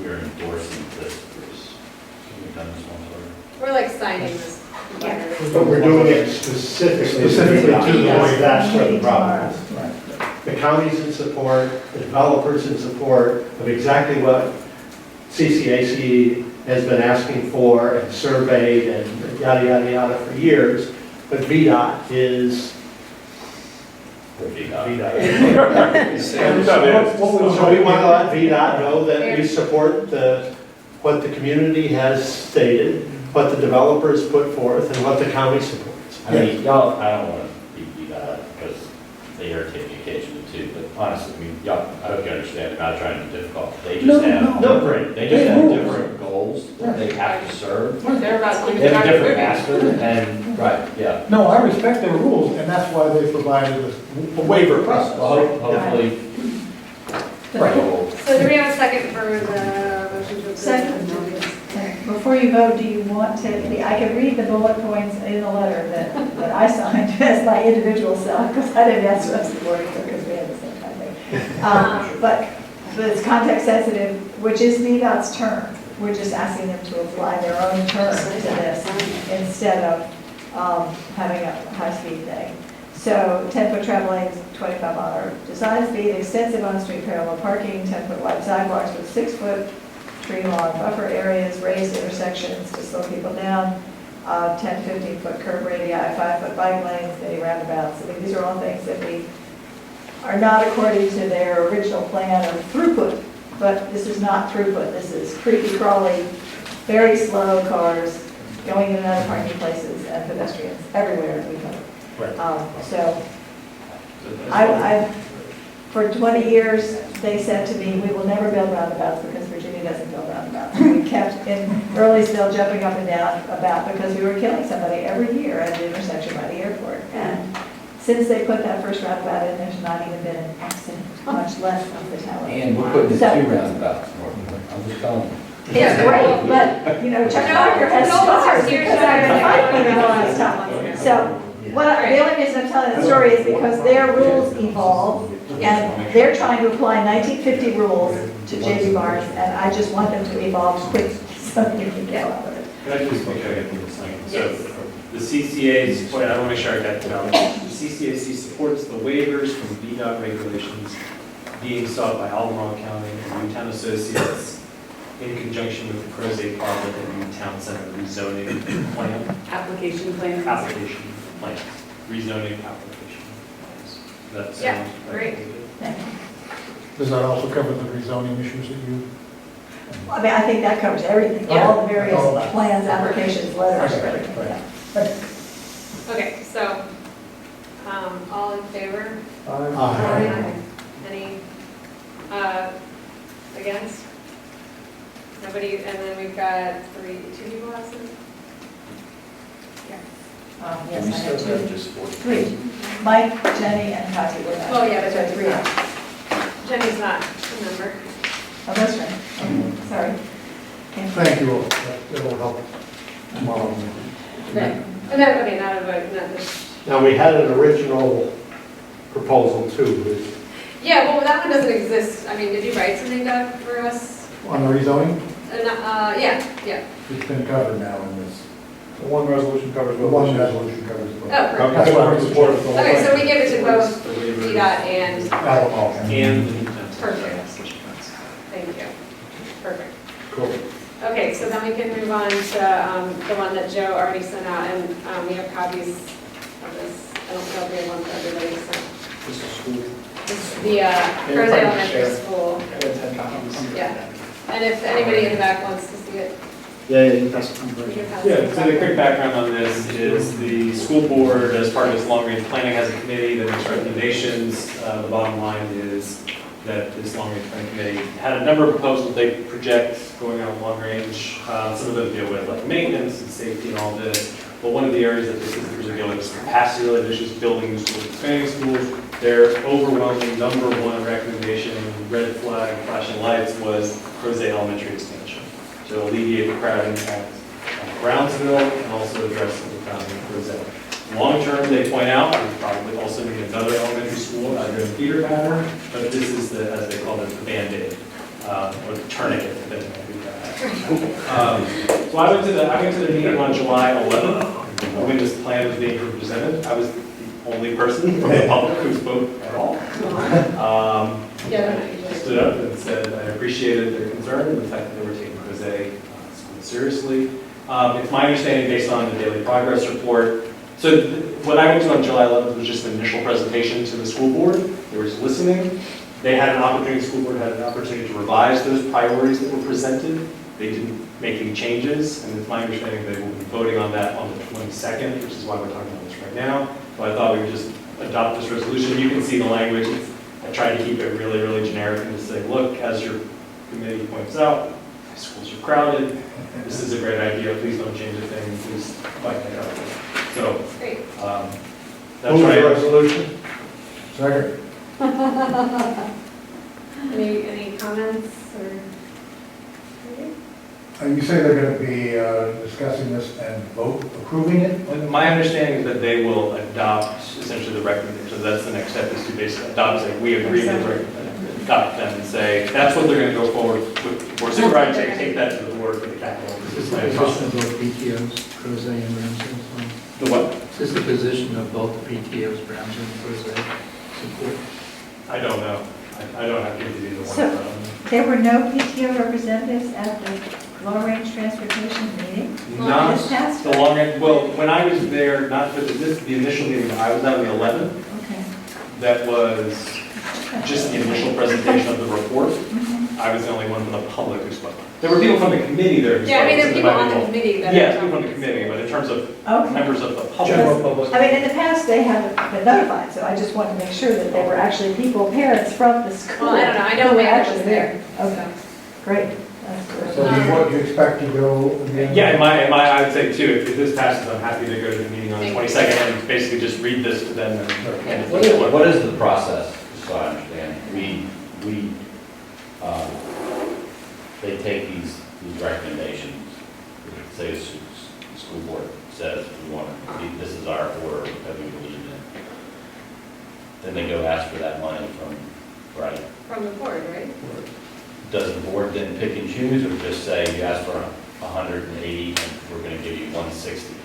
endorsing this, Bruce. Have we done this one already? We're like signing this. together. But we're doing it specifically to the way that's where the problem is. The county's in support, the developers in support of exactly what CCAC has been asking for and surveyed and yada, yada, yada for years. But VDOT is For VDOT. VDOT. So we want to let VDOT know that we support what the community has stated, what the developers put forth, and what the county supports. I mean, y'all, I don't want to beat VDOT because they irritate me occasionally too, but honestly, I mean, y'all, I hope you understand, I'm not trying to be difficult. They just have different, they just have different goals that they have to serve. They're about to. They have a different master and, right, yeah. No, I respect their rules, and that's why they provided a waiver process. Well, hopefully, right. So do we have a second for the motion to approve? Second. Before you vote, do you want to, I can read the bullet points in the letter that I signed as my individual self, because I didn't ask us the wording, because we had the same kind of thing. But it's context sensitive, which is VDOT's term. We're just asking them to apply their own term to this instead of having a high-speed thing. So 10-foot travel lanes, 25-mile design speed, extensive on-street parallel parking, 10-foot wide sidewalks with 6-foot tree lawn buffer areas, raised intersections to slow people down, 10 to 15-foot curb radii, 5-foot bike lanes, many roundabouts. I mean, these are all things that we are not according to their original plan of throughput, but this is not throughput. This is creepy crawly, very slow cars going in and out of parking places and pedestrians everywhere we go. So for 20 years, they said to me, we will never build roundabouts because Virginia doesn't build roundabouts. We kept in Earlysville jumping up and down about because we were killing somebody every year at the intersection by the airport. And since they put that first roundabout in, there's not even been an accident, much less of the tower. And we're putting So- 2 roundabouts, I'm just telling you. It's great, but, you know, Chuck Parker has stars because I've been fighting them the last time. So, the only reason I'm telling the story is because their rules evolve, and they're trying to apply 1950 rules to J.B. Barnes, and I just want them to evolve quick so you can get on with it. Can I just make sure I get this thing? So the CCA support, I want to make sure I got it down. The CCAC supports the waivers from VDOT regulations being sought by Albemarle County and Newtown Associates in conjunction with the Crozet Plaza and Newtown Center rezoning plan. Application plan. Application plans, rezoning application plans. That Yeah, sounds great. Thank you. Does that also cover the rezoning issues that you I mean, I think that covers everything, all the various plans, applications, letters, everything, yeah. Okay, so, all in favor? Aye. Any, against? Nobody, and then we've got two people absent? Yes, We I have still have two, just 4. three. Mike, Jenny, and Kathy were not. Oh, yeah, that's So right. three. Jenny's not a member. Oh, that's right. Okay, sorry. Thank you all. That'll help tomorrow. Right. And then, okay, not a vote, not this. Now, we had an original proposal too. Yeah, well, that one doesn't exist. I mean, did you write something, Doug, for us? On the rezoning, Yeah. it's been covered now in this. One resolution covers both. One resolution covers both. Oh, perfect. That's why I'm supportive of the whole thing. Okay, so we give it to both VDOT and, Alcohol. perfect. Thank you. Perfect. Cool. Okay, so then we can move on to the one that Joe already sent out, and we have copies of this. I don't know if we have one for everybody, so. This is school. This is the Crozet Elementary School. Yeah. And if anybody in the back wants to see it, Yeah, that's what I'm you can pass Yeah, it. so the quick background on this is the school board, as part of its long-range planning, has a committee that makes recommendations. The bottom line is that this long-range planning committee had a number of proposals they project going out long range. Some of them deal with like maintenance and safety and all this. But one of the areas that this is dealing with is capacity-related issues, building new schools, expanding schools. Their overwhelming number one recommendation, red flag, flashing lights, was Crozet Elementary expansion to alleviate the crowding at Brownsville and also address some of the crowding at Crozet. Long-term, they point out, we probably also need another elementary school, either in theater pattern, but this is the, as they call it, the Band-Aid, or the tourniquet, depending on who that. So I went to the meeting on July 11th, when this plan was being presented. I was the only person from the public who spoke at all. Stood up and said I appreciated their concern and the fact that they were taking Crozet school seriously. It's my understanding, based on the daily progress report. So what I went to on July 11th was just an initial presentation to the school board. They were just listening. They had an opportunity, the school board had an opportunity to revise those priorities that were presented. They didn't make any changes, and it's my understanding they will be voting on that on the 22nd, which is why we're talking about this right now. So I thought we would just adopt this resolution. You can see the language. I tried to keep it really, really generic and just say, look, as your committee points out, schools are crowded. This is a great idea. Please don't change a thing. Please fight that out. So, that's Move right. the resolution. Second. Any comments or? You say they're going to be discussing this and vote approving it? My understanding is that they will adopt essentially the recommendation. So that's the next step, is to basically adopt, say, we agree with recommendation, adopt them and say, that's what they're going to go forward with. Board of Supervisors, they take that to the board for the capital. Is this the position of both PTOs, Crozet and Brownsville? The what? Is this the position of both the PTOs, Brownsville and Crozet? Support? I don't know. I don't have to do either one. So, there were no PTO representatives at the long-range transportation meeting? Not This past the long range, well, when I was there, not for the initial meeting, I was out on the 11th. Okay. That was just the initial presentation of the report. I was the only one from the public who spoke. There were people from the committee there who spoke. Yeah, I mean, there are so people might on be the more- committee that. Yes, people from the committee, but in terms of Okay. members of the public. I mean, in the past, they haven't been notified, so I just wanted to make sure that there were actually people, parents from the school. Well, I don't know. I know who were Amanda was actually there. Okay, great. That's good. So what do you expect to go? again? Yeah, in my, I would say too, if this passes, I'm happy to go to the meeting on the 22nd and basically just read this to them and. What is the process, just so I understand? They take these recommendations, say the school board says, we want to, this is our order that we believe in. Then they go ask for that money from, right? From the board, right? Does the board then pick and choose, or just say, you asked for 180, and we're going to give you 160?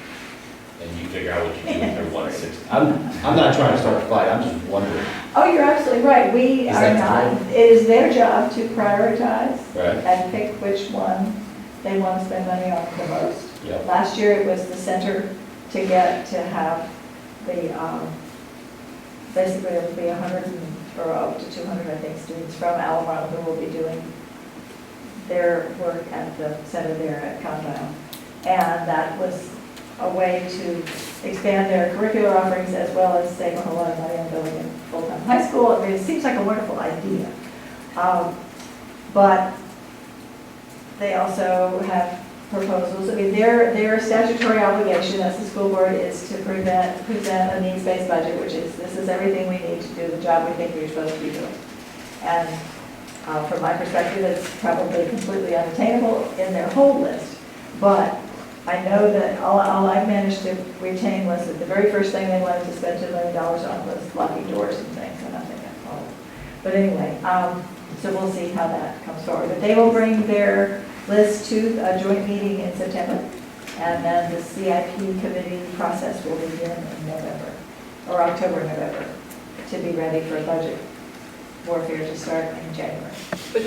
And you figure out what you do with their 160? I'm not trying to start a fight, I'm just wondering. Oh, you're absolutely right. We Is are that not, it is their job to prioritize Right. and pick which one they want to spend money on the most. Yep. Last year, it was the center to get, to have the, basically it will be 100 or up to 200, I think, students from Alabama who will be doing their work at the center there at Condyle. And that was a way to expand their curricular offerings as well as save a whole lot of money on building a full-time high school. I mean, it seems like a wonderful idea. But they also have proposals. I mean, their statutory obligation as the school board is to present a needs-based budget, which is, this is everything we need to do the job we think we're supposed to be doing. And from my perspective, it's probably completely unattainable in their whole list. But I know that all I managed to retain was that the very first thing they wanted to spend $2 million on was locking doors and things, and I think that's all. But anyway, so we'll see how that comes forward. But they will bring their list to a joint meeting in September, and then the CIP committee process will begin in November, or October, November, to be ready for budget warfare to start in January. But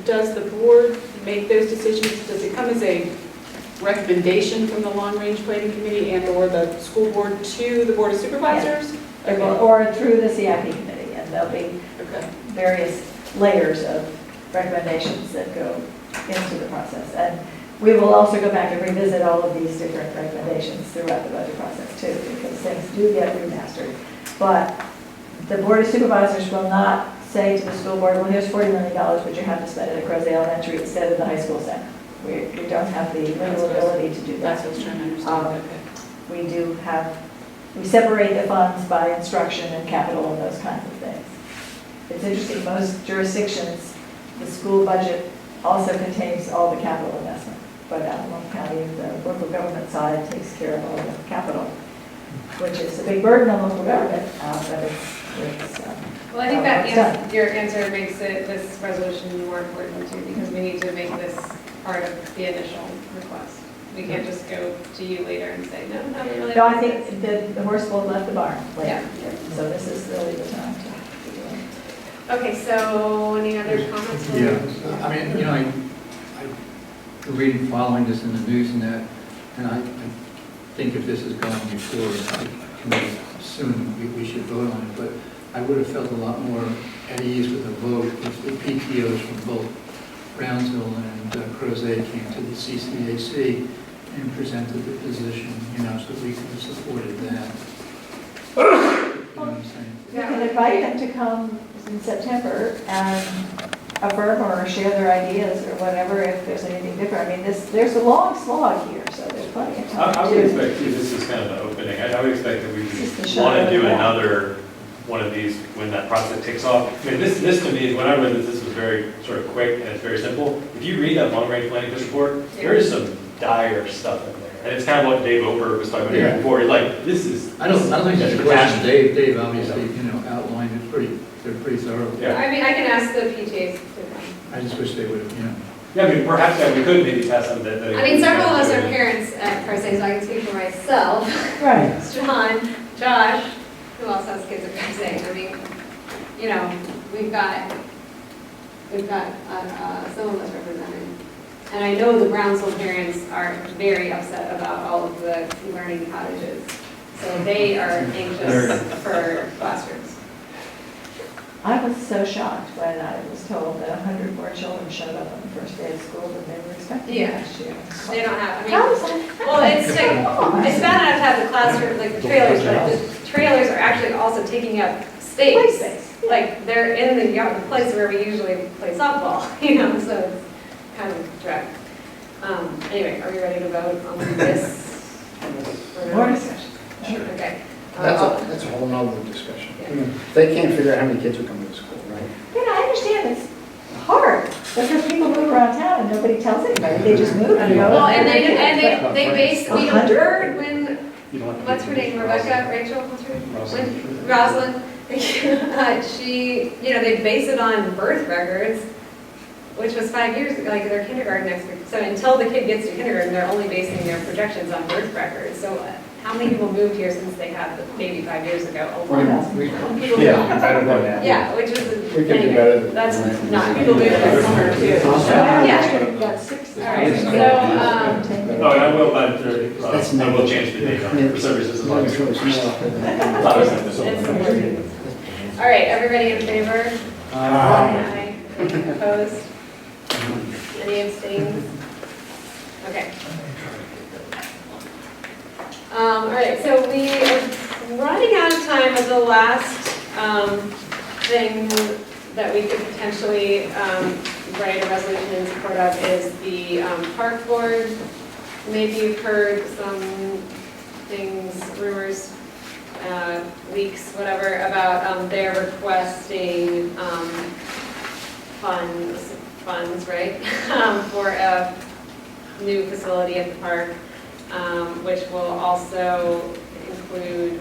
does the board make those decisions? Does it come as a recommendation from the long-range planning committee and or the school board to the board of supervisors? Yeah. Or through the CIP committee, and there'll be various layers of recommendations that go into the process. And we will also go back and revisit all of these different recommendations throughout the budget process too, because things do get remastered. But the board of supervisors will not say to the school board, well, here's $40 million, but you have to spend it at Crozet Elementary instead of the high school center. We don't have the legal ability to do that. That's what I was trying to understand. We separate the funds by instruction and capital and those kinds of things. It's interesting, most jurisdictions, the school budget also contains all the capital investment. But Albemarle County, the local government side takes care of all the capital, which is a big burden on local government, but it's Well, I think that your answer makes this resolution more important too, because we need to make this part of the initial request. We can't just go to you later and say, no, we really. No, I think the horse will have left the barn later. Yeah. So this is really the time to be doing it. Okay, so any other comments? Yeah, I mean, I've been reading, following this in the news and that, and I think if this is going before the committee soon, we should vote on it, but I would have felt a lot more at ease with a vote if the PTOs from both Brownsville and Crozet came to the CCAC and presented the position, so that we could have supported that. You know what I'm saying? You can invite them to come in September and affirm or share their ideas or whatever if there's anything different. I mean, there's a long slog here, so there's plenty of time. I would expect too, this is kind of the opening, I would expect that we want to do another one of these when that process takes off. I mean, this to me, when I read this was very sort of quick and it's very simple. If you read that long-range planning report, there is some dire stuff in there. And it's kind of what Dave Oberg was talking about before. Like, this is. I don't think that's a question. Dave obviously, outlined it they're pretty thorough. Yeah. I mean, I can ask the PTAs to come. I just wish they would, Yeah, I mean, perhaps we could maybe test them that. I mean, several of us are parents at Crozet, so I can speak for myself. Right. John, Josh, who else has kids at Crozet? I mean, we've got some of us represented. And I know the Brownsville parents are very upset about all of the learning cottages. So they are anxious for classrooms. I was so shocked when I was told that 100 more children showed up on the first day of school than they were expecting last year. They don't have, How is that? well, it's bad enough to have the classroom, like the trailers, but the trailers are actually also taking up space. Like, they're in the yard, the place where we usually play softball, so it's kind of direct. Anyway, are we ready to vote on this? More discussion. Sure. Okay. That's a whole nother discussion. They can't figure out how many kids are coming to school, right? I understand it's hard because people move around town and nobody tells anybody. They just move and go. Well, and they base, we heard when, what's her name, Rachel, what's her name? Rosalind. They base it on birth records, which was 5 years ago, like their kindergarten next week. So until the kid gets to kindergarten, they're only basing their projections on birth records. So how many people moved here since they had the baby 5 years ago? A lot. Better than that. Yeah, which was, We can do better than that's that. not, people moved this summer too. Yeah. Got 6. All right, so, No, and I will, I will change the date on it for services as long as. all right, everybody in favor? Aye. Opposed? Any abstains? Okay. All right, so we are running out of time, but the last thing that we could potentially write a resolution in support of is the park board. Maybe you've heard some things, rumors, leaks, whatever, about they're requesting funds, right, for a new facility at the park, which will also include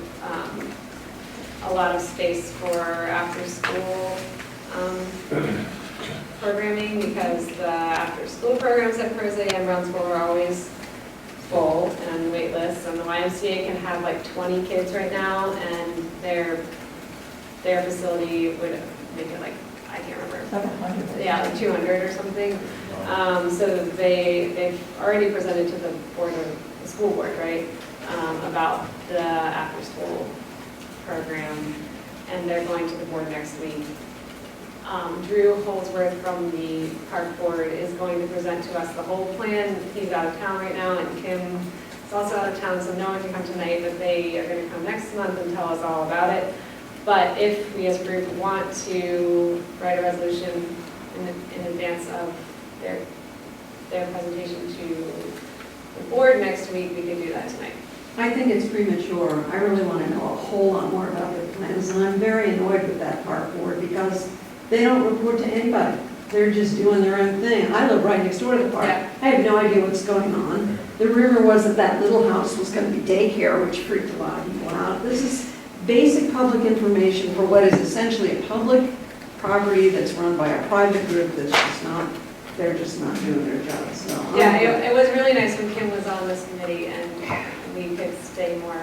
a lot of space for after-school programming, because the after-school programs at Crozet and Brownsville are always full and on wait lists, and the YMCA can have like 20 kids right now, and their facility would make it like, I can't remember. 700. Yeah, like 200 or something. So they've already presented to the board, or the school board, right, about the after-school program, and they're going to the board next week. Drew Holsworth from the park board is going to present to us the whole plan. He's out of town right now, and Kim is also out of town, so no one can come tonight, but they are going to come next month and tell us all about it. But if we as a group want to write a resolution in advance of their presentation to the board next week, we can do that tonight. I think it's premature. I really want to know a whole lot more about their plans, and I'm very annoyed with that park board because they don't report to anybody. They're just doing their own thing. I live right next door to the park. Yeah. I have no idea what's going on. The rumor was that that little house was going to be daycare, which freaked a lot of people out. This is basic public information for what is essentially a public property that's run by a private group that's just not, they're just not doing their job, so. Yeah, it was really nice when Kim was on this committee and we could stay more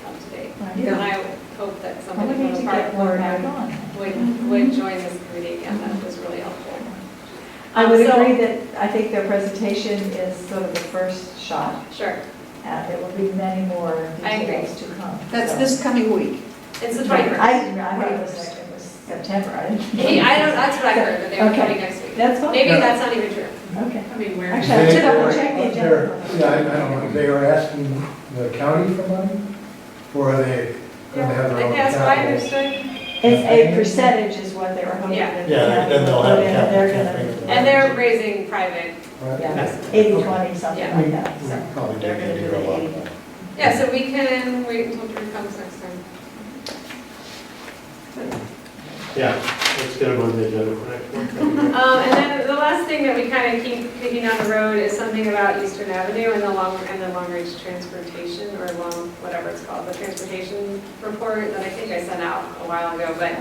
up to date. Yeah. And I hope that We somebody need from to the park get one board back on. would join this committee again. That was really helpful. I would So- agree that, I think their presentation is sort of the first shot, Sure. and there will be many more I agree. details to come. That's So- this coming week. It's the I 21st. heard it was September, I didn't. That's what I heard, that they were Okay. coming next week. That's fine. Maybe that's not even true. Okay. I mean, where? Actually, I have to double check the They're- agenda. Yeah, I don't know, they are asking the county for money, or are they going to have their own That's what I capital? understood. It's a percentage is what they were hoping Yeah. that the Yeah, county then they'll would have put a in, capital they're campaign. gonna, And they're raising private. Right? yeah, 80/20, something Yeah. like that, so. Probably They're did gonna need do to the grow 80. up. Yeah, so we can wait until Drew comes next time. Yeah, let's get them on the agenda for next month. And then the last thing that we kind of keep kicking down the road is something about Eastern Avenue and the long range transportation, or whatever it's called, the transportation report that I think I sent out a while ago. But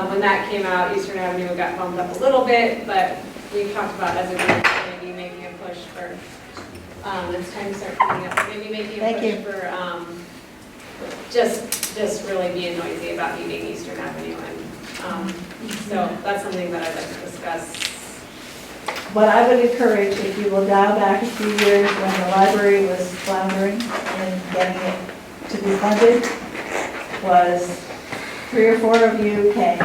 when that came out, Eastern Avenue got bumped up a little bit, but we've talked about as a group maybe making a push for, it's time to start cleaning up, maybe making a Thank push you. for just really being noisy about needing Eastern Avenue. And so that's something that I'd like to discuss. What I would encourage, if you will dial back a few years when the library was floundering and getting it to be funded, was 3 or 4 of you came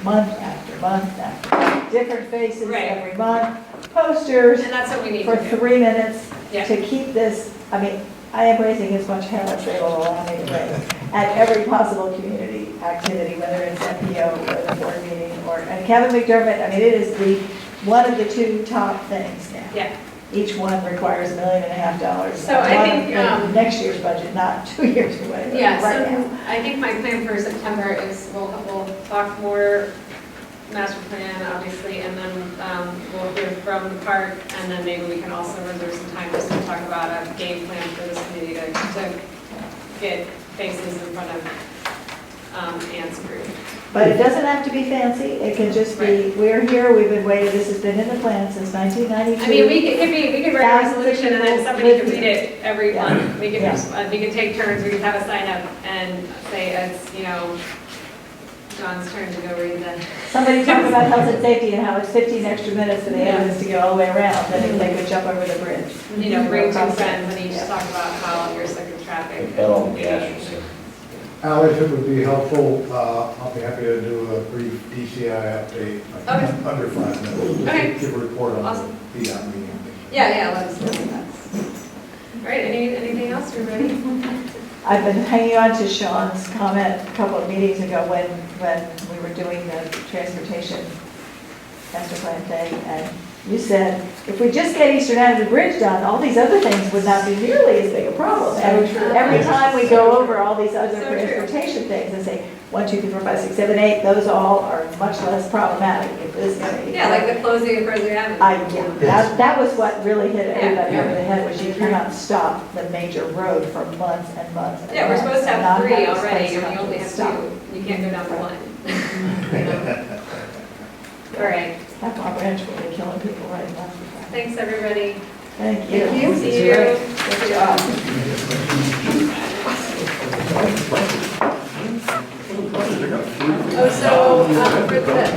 month after month after month, different faces Right. every month, posters And that's what we need for to do. 3 minutes Yeah. to keep this, I mean, I am raising as much hell as they will allow me to raise at every possible community activity, whether it's MPO or the board meeting or, and Kevin McDermott, I mean, it is one of the 2 top things now. Yeah. Each one requires $1.5 million. So I One think, of next year's budget, not 2 years away, but Yeah, right now. so I think my plan for September is we'll talk more master plan, obviously, and then we'll hear from the park, and then maybe we can also reserve some time just to talk about a game plan for this committee to get faces in front of Ann's group. But it doesn't have to be fancy, it can just be, we're here, we've been waiting, this has been in the plan since 1992. I mean, we could write a Thousands of resolution and then people somebody live could read here. it every Yeah. month. We could, Yeah. we could take turns, we could have a sign up and say it's, John's turn to go read the. Somebody talked about health and safety and how it's 15 extra minutes for the ambulance to go all the way around, then if they could jump over the bridge. Bring 2 friends and each talk about how you're sick of traffic. That'll be actually. Al, if it would be helpful, I'll be happy to do a brief DCI update, like Okay. under 5 minutes. Okay. Give a report on it. Awesome. be that meeting. Yeah, let us know. All right, anything else? We're ready? I've been hanging on to Sean's comment a couple of meetings ago when we were doing the transportation master plan thing, and you said, if we just get Eastern Avenue Bridge done, all these other things would not be nearly as big a problem. And every time we go over all these other transportation things and say, 1, 2, 3, 4, 5, 6, 7, 8, those all are much less problematic if this. Yeah, like the closing of Presley Avenue. Yeah, that was what really hit everybody over the head, was you cannot stop the major road for months and months and Yeah, we're months supposed to and have not 3 have already, space and we only have stop. 2. You can't go down to 1. All right. That Palm Branch will be killing people right now. Thanks, everybody. Thank you. Thank you. See you. Good job. Oh, so,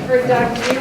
for Doug, do you